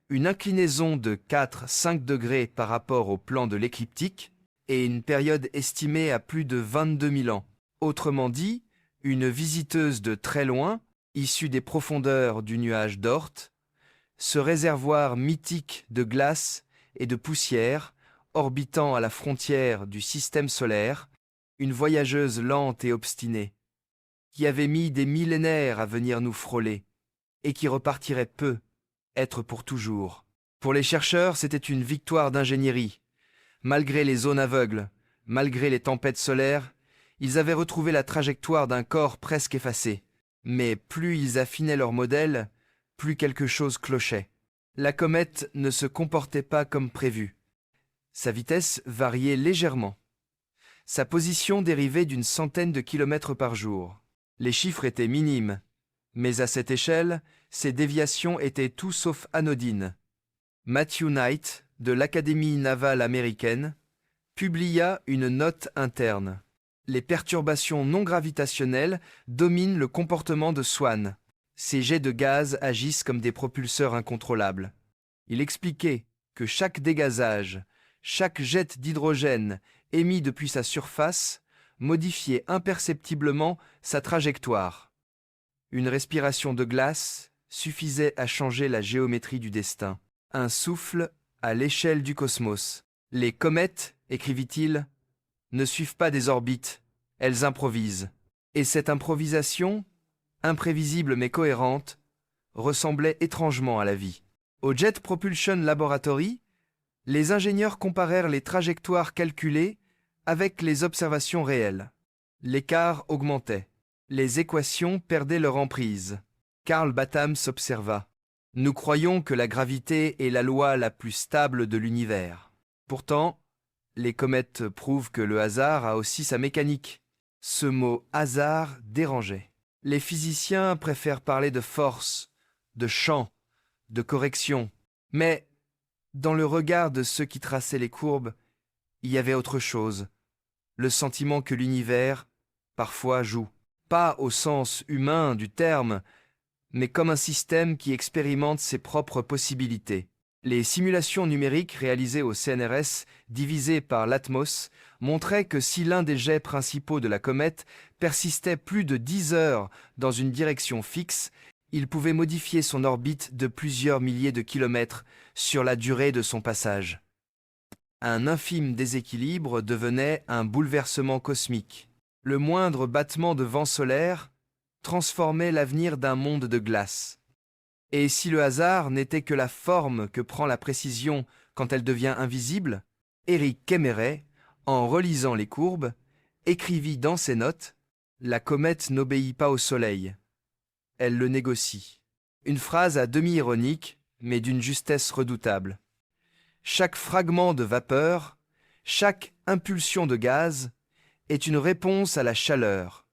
une inclinaison de 4-5 degrés par rapport au plan de l'écliptique et une période estimée à plus de 22 000 ans. Autrement dit, une visiteuse de très loin, issue des profondeurs du nuage d'Oort, ce réservoir mythique de glace et de poussière, orbitant à la frontière du système solaire, une voyageuse lente et obstinée, qui avait mis des millénaires à venir nous frôler, et qui repartirait peu, être pour toujours. Pour les chercheurs, c'était une victoire d'ingénierie. Malgré les zones aveugles, malgré les tempêtes solaires, ils avaient retrouvé la trajectoire d'un corps presque effacé. Mais plus ils affinaient leur modèle, plus quelque chose clochait. La comète ne se comportait pas comme prévu. Sa vitesse variait légèrement. Sa position dérivait d'une centaine de kilomètres par jour. Les chiffres étaient minimes, mais à cette échelle, ces déviations étaient tout sauf anodines. Matthew Knight, de l'Académie navale américaine, publia une note interne. Les perturbations non gravitationnelles dominent le comportement de Swan. Ces jets de gaz agissent comme des propulseurs incontrôlables. Il expliquait que chaque dégazage, chaque jet d'hydrogène émis depuis sa surface modifiait imperceptiblement sa trajectoire. Une respiration de glace suffisait à changer la géométrie du destin. Un souffle à l'échelle du cosmos. Les comètes, écrivit-il, ne suivent pas des orbites, elles improvisent. Et cette improvisation, imprévisible mais cohérente, ressemblait étrangement à la vie. Au Jet Propulsion Laboratory, les ingénieurs comparèrent les trajectoires calculées avec les observations réelles. L'écart augmentait. Les équations perdaient leur emprise. Carl Battams observa. « Nous croyons que la gravité est la loi la plus stable de l'univers. Pourtant, les comètes prouvent que le hasard a aussi sa mécanique. » Ce mot « hasard » dérangeait. Les physiciens préfèrent parler de force, de champ, de correction. Mais, dans le regard de ceux qui traçaient les courbes, il y avait autre chose. Le sentiment que l'univers, parfois, joue. Pas au sens humain du terme, mais comme un système qui expérimente ses propres possibilités. Les simulations numériques réalisées au CNRS, divisées par l'Atmos, montraient que si l'un des jets principaux de la comète persistait plus de 10 heures dans une direction fixe, il pouvait modifier son orbite de plusieurs milliers de kilomètres sur la durée de son passage. Un infime déséquilibre devenait un bouleversement cosmique. Le moindre battement de vent solaire transformait l'avenir d'un monde de glace. Et si le hasard n'était que la forme que prend la précision quand elle devient invisible, Eric Kemmerer, en relisant les courbes, écrivit dans ses notes « La comète n'obéit pas au soleil. Elle le négocie. » Une phrase à demi ironique, mais d'une justesse redoutable. Chaque fragment de vapeur, chaque impulsion de gaz est une réponse à la chaleur.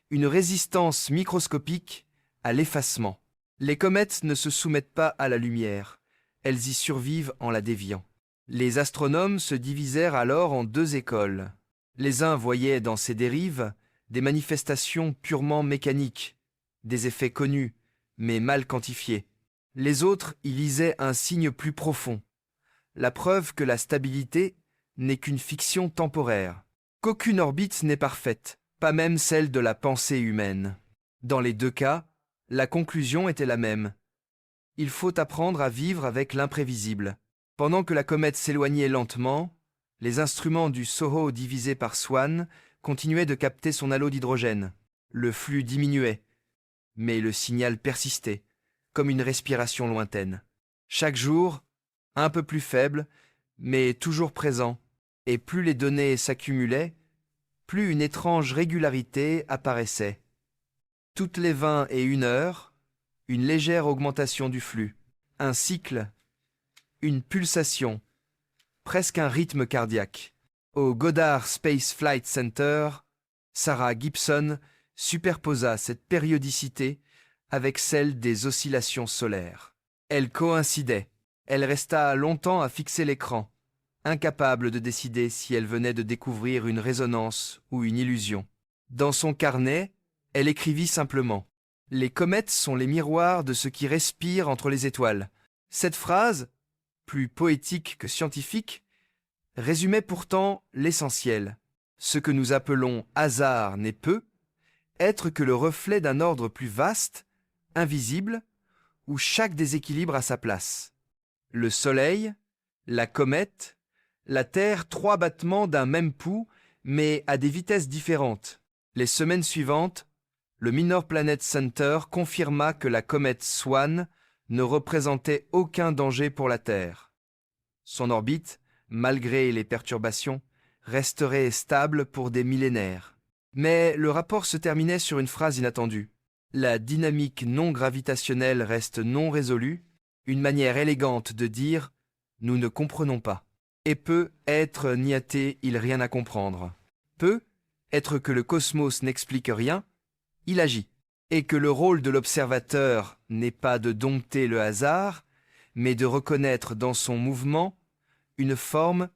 Une résistance microscopique à l'effacement. Les comètes ne se soumettent pas à la lumière, elles y survivent en la déviant. Les astronomes se divisèrent alors en deux écoles. Les uns voyaient dans ces dérives des manifestations purement mécaniques, des effets connus, mais mal quantifiés. Les autres y lisaient un signe plus profond, la preuve que la stabilité n'est qu'une fiction temporaire, qu'aucune orbite n'est parfaite, pas même celle de la pensée humaine. Dans les deux cas, la conclusion était la même. Il faut apprendre à vivre avec l'imprévisible. Pendant que la comète s'éloignait lentement, les instruments du SOHO divisé par SWAN continuaient de capter son halo d'hydrogène. Le flux diminuait, mais le signal persistait, comme une respiration lointaine. Chaque jour, un peu plus faible, mais toujours présent, et plus les données s'accumulaient, plus une étrange régularité apparaissait. Toutes les 21 heures, une légère augmentation du flux, un cycle, une pulsation, presque un rythme cardiaque. Au Goddard Space Flight Center, Sarah Gibson superposa cette périodicité avec celle des oscillations solaires. Elles coïncidaient. Elle resta longtemps à fixer l'écran, incapable de décider si elle venait de découvrir une résonance ou une illusion. Dans son carnet, elle écrivit simplement « Les comètes sont les miroirs de ce qui respire entre les étoiles ». Cette phrase, plus poétique que scientifique, résumait pourtant l'essentiel. Ce que nous appelons hasard n'est peu, être que le reflet d'un ordre plus vaste, invisible, où chaque déséquilibre a sa place. Le Soleil, la comète, la Terre, 3 battements d'un même pouls, mais à des vitesses différentes. Les semaines suivantes, le Minor Planet Center confirma que la comète SWAN ne représentait aucun danger pour la Terre. Son orbite, malgré les perturbations, resterait stable pour des millénaires. Mais le rapport se terminait sur une phrase inattendue. La dynamique non gravitationnelle reste non résolue, une manière élégante de dire « nous ne comprenons pas ». Et peut être niaté, il rien à comprendre. Peut être que le cosmos n'explique rien, il agit. Et que le rôle de l'observateur n'est pas de dompter le hasard, mais de reconnaître dans son mouvement une forme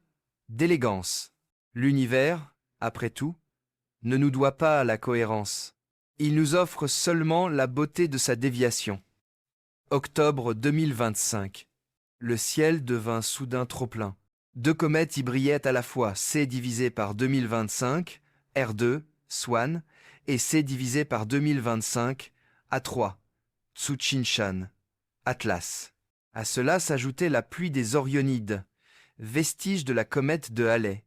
d'élégance. L'univers, après tout, ne nous doit pas la cohérence. Il nous offre seulement la beauté de sa déviation. Octobre 2025. Le ciel devint soudain trop plein. 2 comètes y brillaient à la fois, C divisé par 2025, R2, SWAN, et C divisé par 2025, A3, Tsuchinshan, Atlas. À cela s'ajoutait la pluie des Orionides, vestige de la comète de Halley,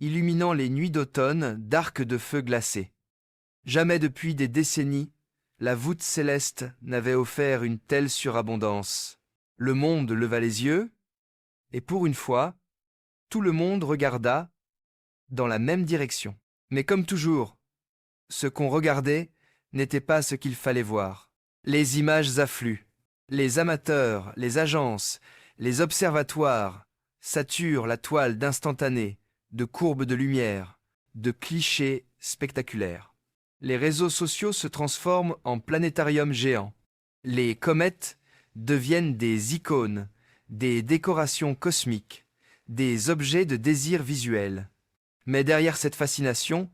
illuminant les nuits d'automne d'arcs de feu glacés. Jamais depuis des décennies, la voûte céleste n'avait offert une telle surabondance. Le monde leva les yeux, et pour une fois, tout le monde regarda dans la même direction. Mais comme toujours, ce qu'on regardait n'était pas ce qu'il fallait voir. Les images affluent. Les amateurs, les agences, les observatoires saturent la toile d'instantanés, de courbes de lumière, de clichés spectaculaires. Les réseaux sociaux se transforment en planétariums géants. Les comètes deviennent des icônes, des décorations cosmiques, des objets de désir visuel. Mais derrière cette fascination,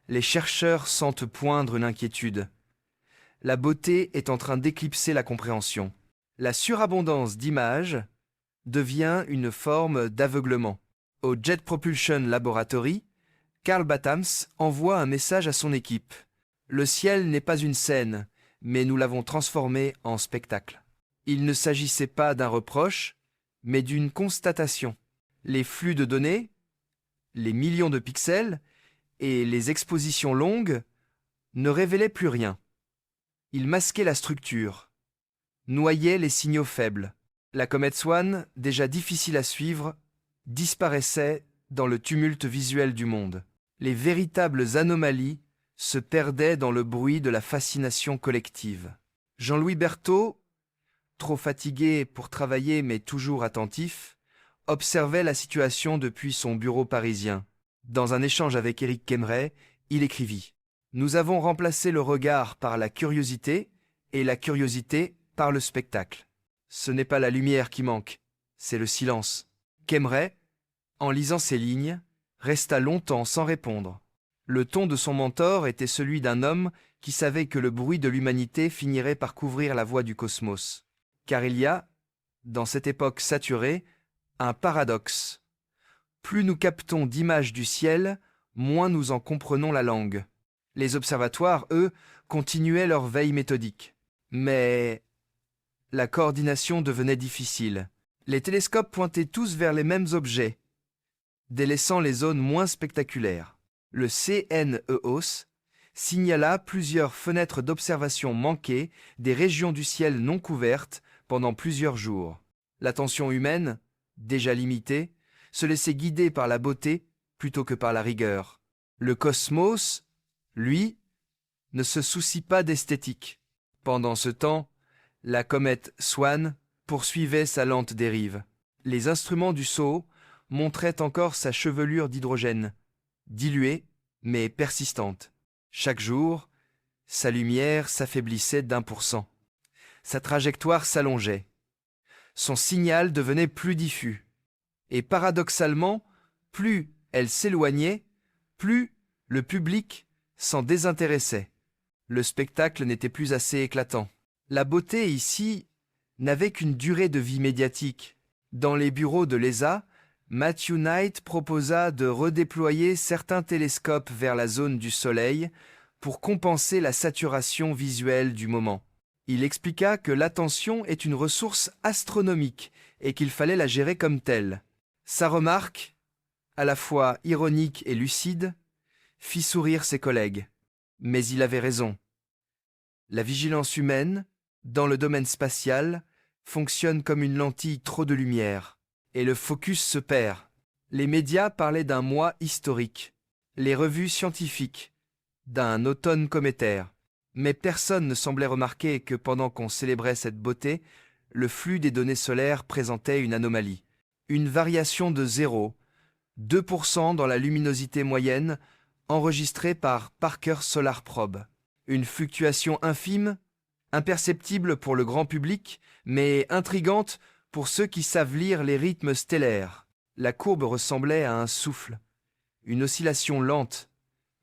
les chercheurs sentent poindre une inquiétude. La beauté est en train d'éclipser la compréhension. La surabondance d'images devient une forme d'aveuglement. Au Jet Propulsion Laboratory, Carl Battams envoie un message à son équipe. Le ciel n'est pas une scène, mais nous l'avons transformé en spectacle. Il ne s'agissait pas d'un reproche, mais d'une constatation. Les flux de données, les millions de pixels et les expositions longues ne révélaient plus rien. Ils masquaient la structure, noyaient les signaux faibles. La comète SWAN, déjà difficile à suivre, disparaissait dans le tumulte visuel du monde. Les véritables anomalies se perdaient dans le bruit de la fascination collective. Jean-Louis Berthaud, trop fatigué pour travailler mais toujours attentif, observait la situation depuis son bureau parisien. Dans un échange avec Éric Kemmerer, il écrivit « Nous avons remplacé le regard par la curiosité et la curiosité par le spectacle. Ce n'est pas la lumière qui manque, c'est le silence. » Kemmerer, en lisant ces lignes, resta longtemps sans répondre. Le ton de son mentor était celui d'un homme qui savait que le bruit de l'humanité finirait par couvrir la voix du cosmos. Car il y a, dans cette époque saturée, Un paradoxe. Plus nous captons d'images du ciel, moins nous en comprenons la langue. Les observatoires, eux, continuaient leur veille méthodique. Mais la coordination devenait difficile. Les télescopes pointaient tous vers les mêmes objets, délaissant les zones moins spectaculaires. Le CNEOS signala plusieurs fenêtres d'observation manquées des régions du ciel non couvertes pendant plusieurs jours. L'attention humaine, déjà limitée, se laissait guider par la beauté plutôt que par la rigueur. Le cosmos, lui, ne se soucie pas d'esthétique. Pendant ce temps, la comète Swan poursuivait sa lente dérive. Les instruments du SOHO montraient encore sa chevelure d'hydrogène, diluée mais persistante. Chaque jour, sa lumière s'affaiblissait d'1%. Sa trajectoire s'allongeait. Son signal devenait plus diffus. Et paradoxalement, plus elle s'éloignait, plus le public s'en désintéressait. Le spectacle n'était plus assez éclatant. La beauté ici n'avait qu'une durée de vie médiatique. Dans les bureaux de l'ESA, Matthew Knight proposa de redéployer certains télescopes vers la zone du Soleil pour compenser la saturation visuelle du moment. Il expliqua que l'attention est une ressource astronomique et qu'il fallait la gérer comme telle. Sa remarque, à la fois ironique et lucide, fit sourire ses collègues. Mais il avait raison. La vigilance humaine, dans le domaine spatial, fonctionne comme une lentille trop de lumière, et le focus se perd. Les médias parlaient d'un mois historique, les revues scientifiques, d'un automne cométaire. Mais personne ne semblait remarquer que pendant qu'on célébrait cette beauté, le flux des données solaires présentait une anomalie. Une variation de 0,2% dans la luminosité moyenne enregistrée par Parker Solar Probe. Une fluctuation infime, imperceptible pour le grand public, mais intrigante pour ceux qui savent lire les rythmes stellaires. La courbe ressemblait à un souffle, une oscillation lente,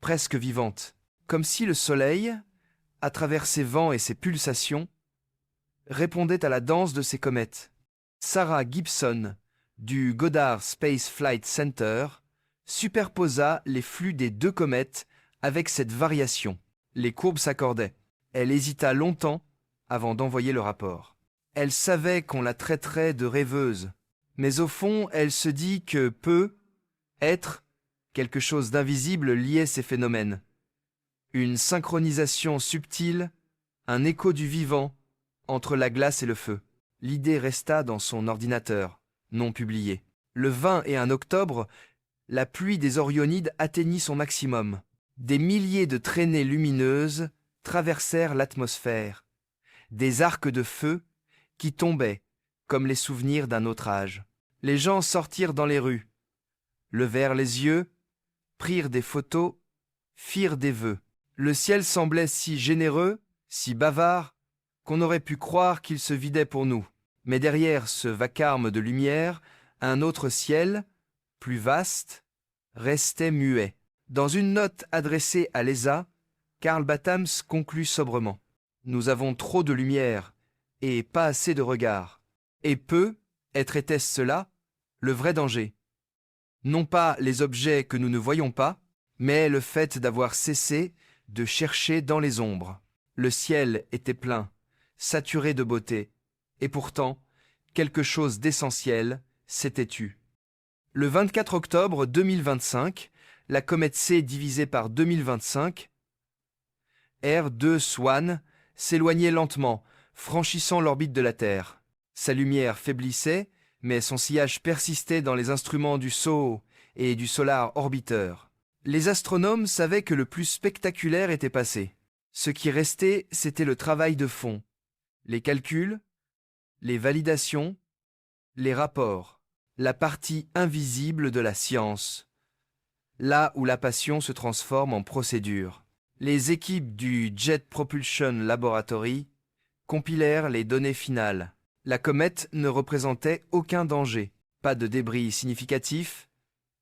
presque vivante, comme si le Soleil, à travers ses vents et ses pulsations, répondait à la danse de ses comètes. Sarah Gibson, du Goddard Space Flight Center, superposa les flux des deux comètes avec cette variation. Les courbes s'accordaient. Elle hésita longtemps avant d'envoyer le rapport. Elle savait qu'on la traiterait de rêveuse, mais au fond, elle se dit que être quelque chose d'invisible liait ces phénomènes. Une synchronisation subtile, un écho du vivant entre la glace et le feu. L'idée resta dans son ordinateur, non publiée. Le 20 et 1 octobre, la pluie des Orionides atteignit son maximum. Des milliers de traînées lumineuses traversèrent l'atmosphère, des arcs de feu qui tombaient comme les souvenirs d'un autre âge. Les gens sortirent dans les rues, levèrent les yeux, prirent des photos, firent des vœux. Le ciel semblait si généreux, si bavard, qu'on aurait pu croire qu'il se vidait pour nous. Mais derrière ce vacarme de lumière, un autre ciel, plus vaste, restait muet. Dans une note adressée à l'ESA, Carl Battams conclut sobrement. Nous avons trop de lumière et pas assez de regard. Et était-ce cela, le vrai danger? Non pas les objets que nous ne voyons pas, mais le fait d'avoir cessé de chercher dans les ombres. Le ciel était plein, saturé de beauté, et pourtant, quelque chose d'essentiel s'était tu. Le 24 octobre 2025, la comète C divisée par 2025, R2 Swan, s'éloignait lentement, franchissant l'orbite de la Terre. Sa lumière faiblissait, mais son sillage persistait dans les instruments du SOHO et du Solar Orbiter. Les astronomes savaient que le plus spectaculaire était passé. Ce qui restait, c'était le travail de fond, les calculs, les validations, les rapports, la partie invisible de la science, là où la passion se transforme en procédure. Les équipes du Jet Propulsion Laboratory compilèrent les données finales. La comète ne représentait aucun danger, pas de débris significatifs,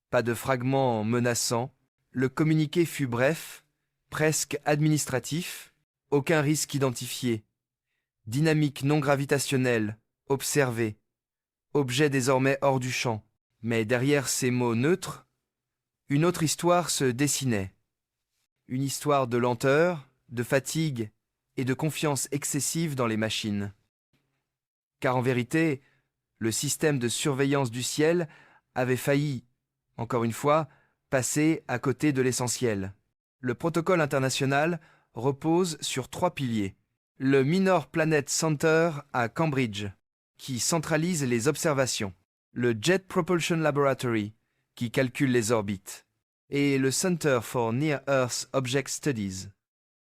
pas de fragments menaçants. Le communiqué fut bref, presque administratif, aucun risque identifié. Dynamique non gravitationnelle, observée. objet désormais hors du champ. Mais derrière ces mots neutres, une autre histoire se dessinait. Une histoire de lenteur, de fatigue et de confiance excessive dans les machines. Car en vérité, le système de surveillance du ciel avait failli, encore une fois, passer à côté de l'essentiel. Le protocole international repose sur 3 piliers. Le Minor Planet Center à Cambridge, qui centralise les observations. Le Jet Propulsion Laboratory, qui calcule les orbites. Et le Center for Near Earth Object Studies,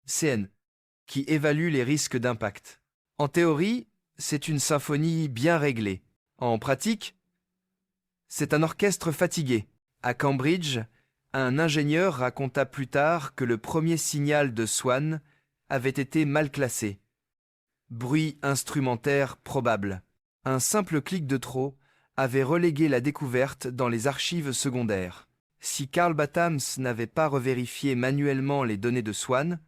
CN, qui évalue les risques d'impact. En théorie, c'est une symphonie bien réglée. En pratique, c'est un orchestre fatigué. À Cambridge, un ingénieur raconta plus tard que le premier signal de Swan avait été mal classé. Bruit instrumentaire probable. Un simple clic de trop avait relégué la découverte dans les archives secondaires. Si Carl Battams n'avait pas revérifié manuellement les données de Swan,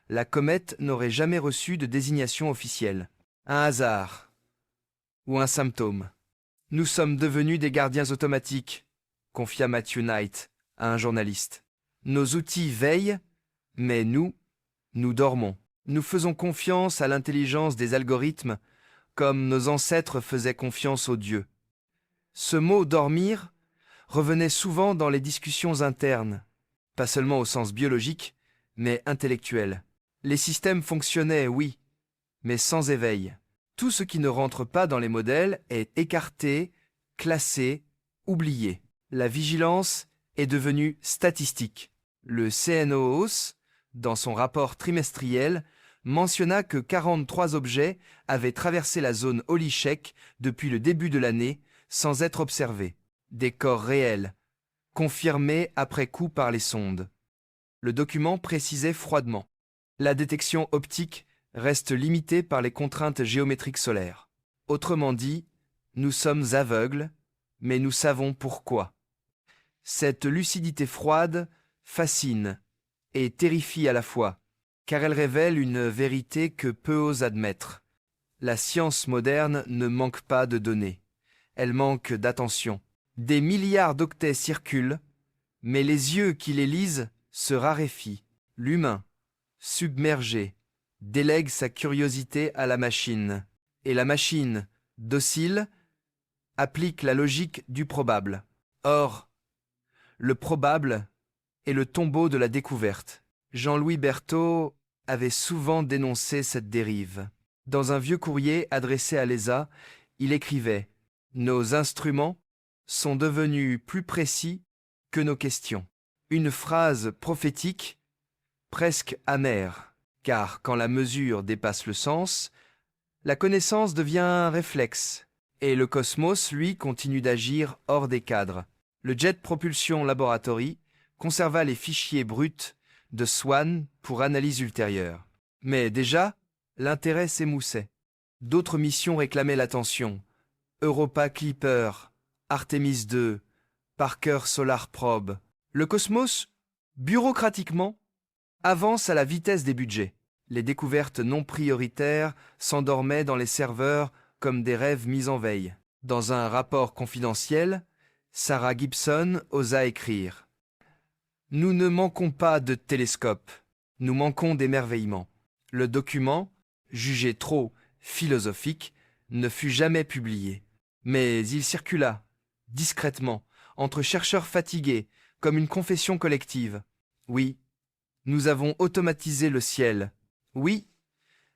la comète n'aurait jamais reçu de désignation officielle. Un hasard. Ou un symptôme. Nous sommes devenus des gardiens automatiques, confia Matthew Knight à un journaliste. Nos outils veillent, mais nous dormons. Nous faisons confiance à l'intelligence des algorithmes comme nos ancêtres faisaient confiance aux dieux. Ce mot « dormir » revenait souvent dans les discussions internes, pas seulement au sens biologique, mais intellectuel. Les systèmes fonctionnaient, oui, mais sans éveil. Tout ce qui ne rentre pas dans les modèles est écarté, classé, oublié. La vigilance est devenue statistique. Le CNOOS, dans son rapport trimestriel, mentionna que 43 objets avaient traversé la zone Holycheck depuis le début de l'année sans être observés. Des corps réels, confirmés après coup par les sondes. Le document précisait froidement. La détection optique reste limitée par les contraintes géométriques solaires. Autrement dit, nous sommes aveugles, mais nous savons pourquoi. Cette lucidité froide fascine et terrifie à la fois, car elle révèle une vérité que peu osent admettre. La science moderne ne manque pas de données, elle manque d'attention. Des milliards d'octets circulent, mais les yeux qui les lisent se raréfient. L'humain, submergé, délègue sa curiosité à la machine, et la machine, docile, applique la logique du probable. Or, le probable est le tombeau de la découverte. Jean-Louis Berthaud avait souvent dénoncé cette dérive. Dans un vieux courrier adressé à l'ESA, il écrivait « Nos instruments sont devenus plus précis que nos questions ». Une phrase prophétique, presque amère, car quand la mesure dépasse le sens, la connaissance devient un réflexe, et le cosmos, lui, continue d'agir hors des cadres. Le Jet Propulsion Laboratory conserva les fichiers bruts de Swan pour analyse ultérieure. Mais déjà, l'intérêt s'émoussait. D'autres missions réclamaient l'attention. Europa Clipper, Artemis II, Parker Solar Probe. Le cosmos, bureaucratiquement, avance à la vitesse des budgets. Les découvertes non prioritaires s'endormaient dans les serveurs comme des rêves mis en veille. Dans un rapport confidentiel, Sarah Gibson osa écrire « Nous ne manquons pas de télescopes, nous manquons d'émerveillement. » Le document, jugé trop philosophique, ne fut jamais publié. Mais il circula, discrètement, entre chercheurs fatigués, comme une confession collective. Oui, nous avons automatisé le ciel. Oui,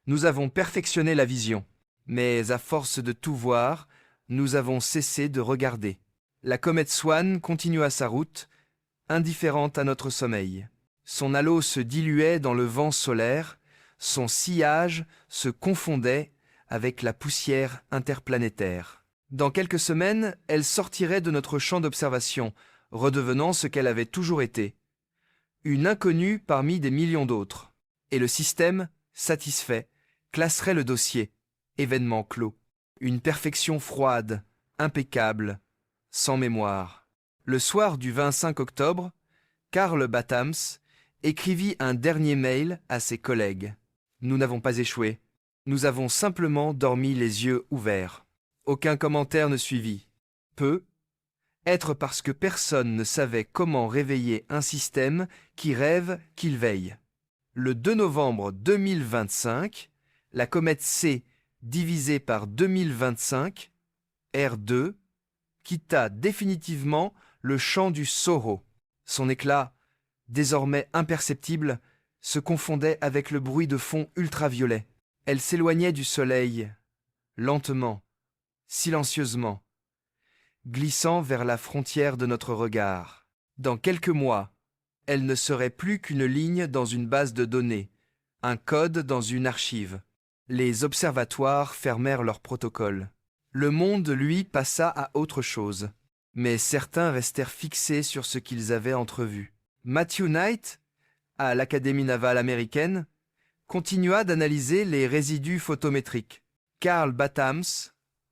nous avons perfectionné la vision. Mais à force de tout voir, nous avons cessé de regarder. La comète Swan continua sa route, indifférente à notre sommeil. Son halo se diluait dans le vent solaire, son sillage se confondait avec la poussière interplanétaire. Dans quelques semaines, elle sortirait de notre champ d'observation, redevenant ce qu'elle avait toujours été, une inconnue parmi des millions d'autres. Et le système, satisfait, classerait le dossier, événement clos. Une perfection froide, impeccable, sans mémoire. Le soir du 25 octobre, Carl Battams écrivit un dernier mail à ses collègues. Nous n'avons pas échoué. Nous avons simplement dormi les yeux ouverts. Aucun commentaire ne suivit. Peu. Être parce que personne ne savait comment réveiller un système qui rêve qu'il veille. Le 2 novembre 2025, la comète C divisée par 2025, R2, quitta définitivement le champ du SOHO. Son éclat, désormais imperceptible, se confondait avec le bruit de fond ultraviolet. Elle s'éloignait du Soleil, lentement, silencieusement, glissant vers la frontière de notre regard. Dans quelques mois, elle ne serait plus qu'une ligne dans une base de données, un code dans une archive. Les observatoires fermèrent leurs protocoles. Le monde, lui, passa à autre chose. Mais certains restèrent fixés sur ce qu'ils avaient entrevu. Matthew Knight, à l'Académie navale américaine, continua d'analyser les résidus photométriques. Carl Battams,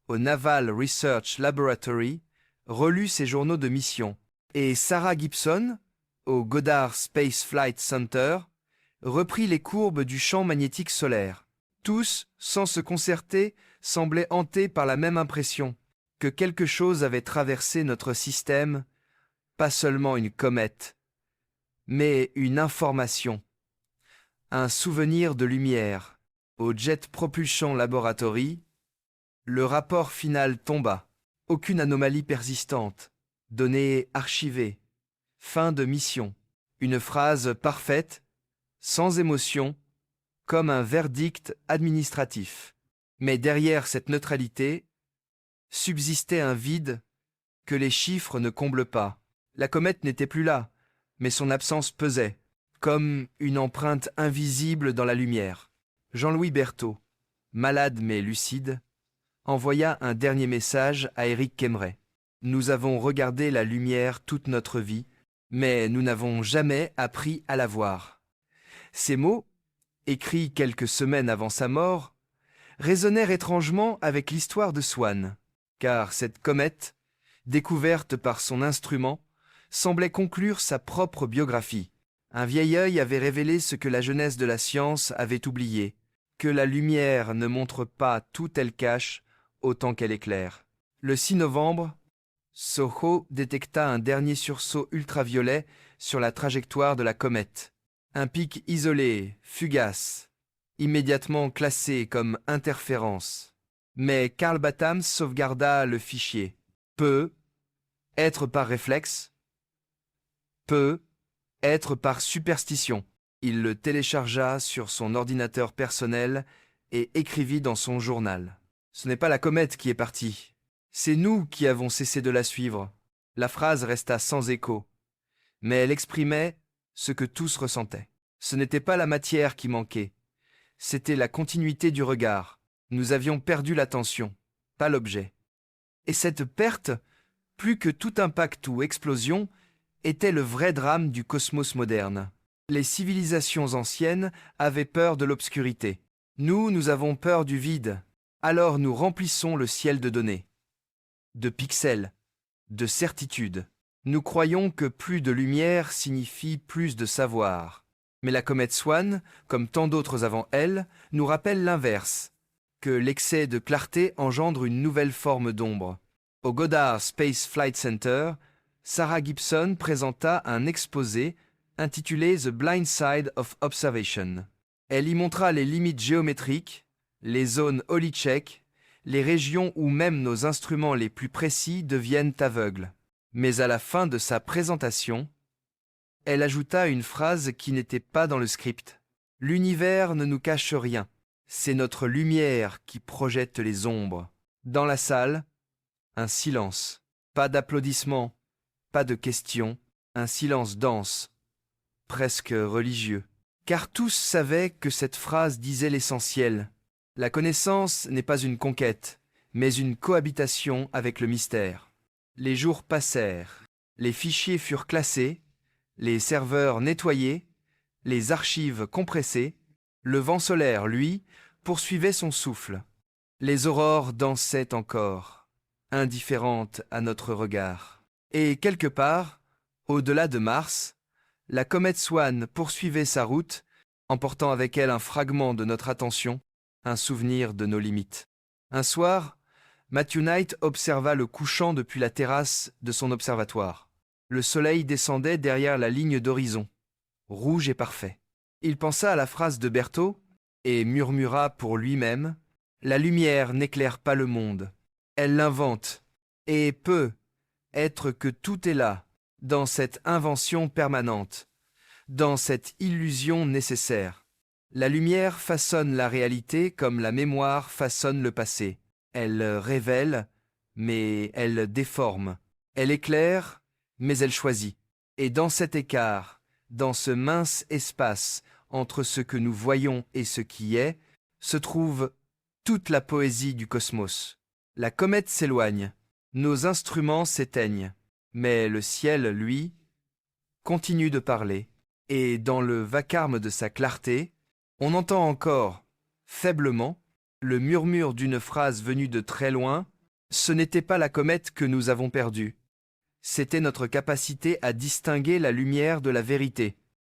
au Naval Research Laboratory, relut ses journaux de mission. Et Sarah Gibson, au Goddard Space Flight Center, reprit les courbes du champ magnétique solaire. Tous, sans se concerter, semblaient hantés par la même impression, que quelque chose avait traversé notre système, pas seulement une comète, mais une information, un souvenir de lumière. Au Jet Propulsion Laboratory, le rapport final tomba. Aucune anomalie persistante, données archivées, fin de mission. Une phrase parfaite, sans émotion, comme un verdict administratif. Mais derrière cette neutralité, subsistait un vide que les chiffres ne comblent pas. La comète n'était plus là, mais son absence pesait, comme une empreinte invisible dans la lumière. Jean-Louis Berthaud, malade mais lucide, envoya un dernier message à Éric Kemmerer. Nous avons regardé la lumière toute notre vie, mais nous n'avons jamais appris à la voir. Ces mots, écrits quelques semaines avant sa mort, résonnèrent étrangement avec l'histoire de Swann, car cette comète, découverte par son instrument, semblait conclure sa propre biographie. Un vieil œil avait révélé ce que la jeunesse de la science avait oublié, que la lumière ne montre pas tout elle cache autant qu'elle éclaire. Le 6 novembre, SOHO détecta un dernier sursaut ultraviolet sur la trajectoire de la comète. Un pic isolé, fugace, immédiatement classé comme interférence. Mais Carl Battams sauvegarda le fichier. Peut être par réflexe, peut être par superstition. Il le téléchargea sur son ordinateur personnel et écrivit dans son journal. Ce n'est pas la comète qui est partie. C'est nous qui avons cessé de la suivre. La phrase resta sans écho, mais elle exprimait ce que tous ressentaient. Ce n'était pas la matière qui manquait, c'était la continuité du regard. Nous avions perdu l'attention, pas l'objet. Et cette perte, plus que tout impact ou explosion, était le vrai drame du cosmos moderne. Les civilisations anciennes avaient peur de l'obscurité. Nous avons peur du vide. Alors nous remplissons le ciel de données, de pixels, de certitudes. Nous croyons que plus de lumière signifie plus de savoir. Mais la comète Swann, comme tant d'autres avant elle, nous rappelle l'inverse, que l'excès de clarté engendre une nouvelle forme d'ombre. Au Goddard Space Flight Center, Sarah Gibson présenta un exposé intitulé The Blind Side of Observation. Elle y montra les limites géométriques, les zones Holocheck, les régions où même nos instruments les plus précis deviennent aveugles. Mais à la fin de sa présentation, elle ajouta une phrase qui n'était pas dans le script. « L'univers ne nous cache rien, c'est notre lumière qui projette les ombres. » Dans la salle, un silence. Pas d'applaudissements, pas de questions, un silence dense, presque religieux. Car tous savaient que cette phrase disait l'essentiel. La connaissance n'est pas une conquête, mais une cohabitation avec le mystère. Les jours passèrent, les fichiers furent classés, les serveurs nettoyés, les archives compressées, le vent solaire, lui, poursuivait son souffle. Les aurores dansaient encore, indifférentes à notre regard. Et quelque part, au-delà de Mars, la comète Swann poursuivait sa route, emportant avec elle un fragment de notre attention, un souvenir de nos limites. Un soir, Matthew Knight observa le couchant depuis la terrasse de son observatoire. Le soleil descendait derrière la ligne d'horizon, rouge et parfait. Il pensa à la phrase de Berthaud et murmura pour lui-même « La lumière n'éclaire pas le monde, elle l'invente, et peut être que tout est là, dans cette invention permanente, dans cette illusion nécessaire. La lumière façonne la réalité comme la mémoire façonne le passé. Elle révèle, mais elle déforme. Elle éclaire, mais elle choisit. Et dans cet écart, dans ce mince espace entre ce que nous voyons et ce qui est, se trouve toute la poésie du cosmos. La comète s'éloigne, nos instruments s'éteignent, mais le ciel, lui, continue de parler, et dans le vacarme de sa clarté, on entend encore, faiblement, le murmure d'une phrase venue de très loin. Ce n'était pas la comète que nous avons perdue. C'était notre capacité à distinguer la lumière de la vérité.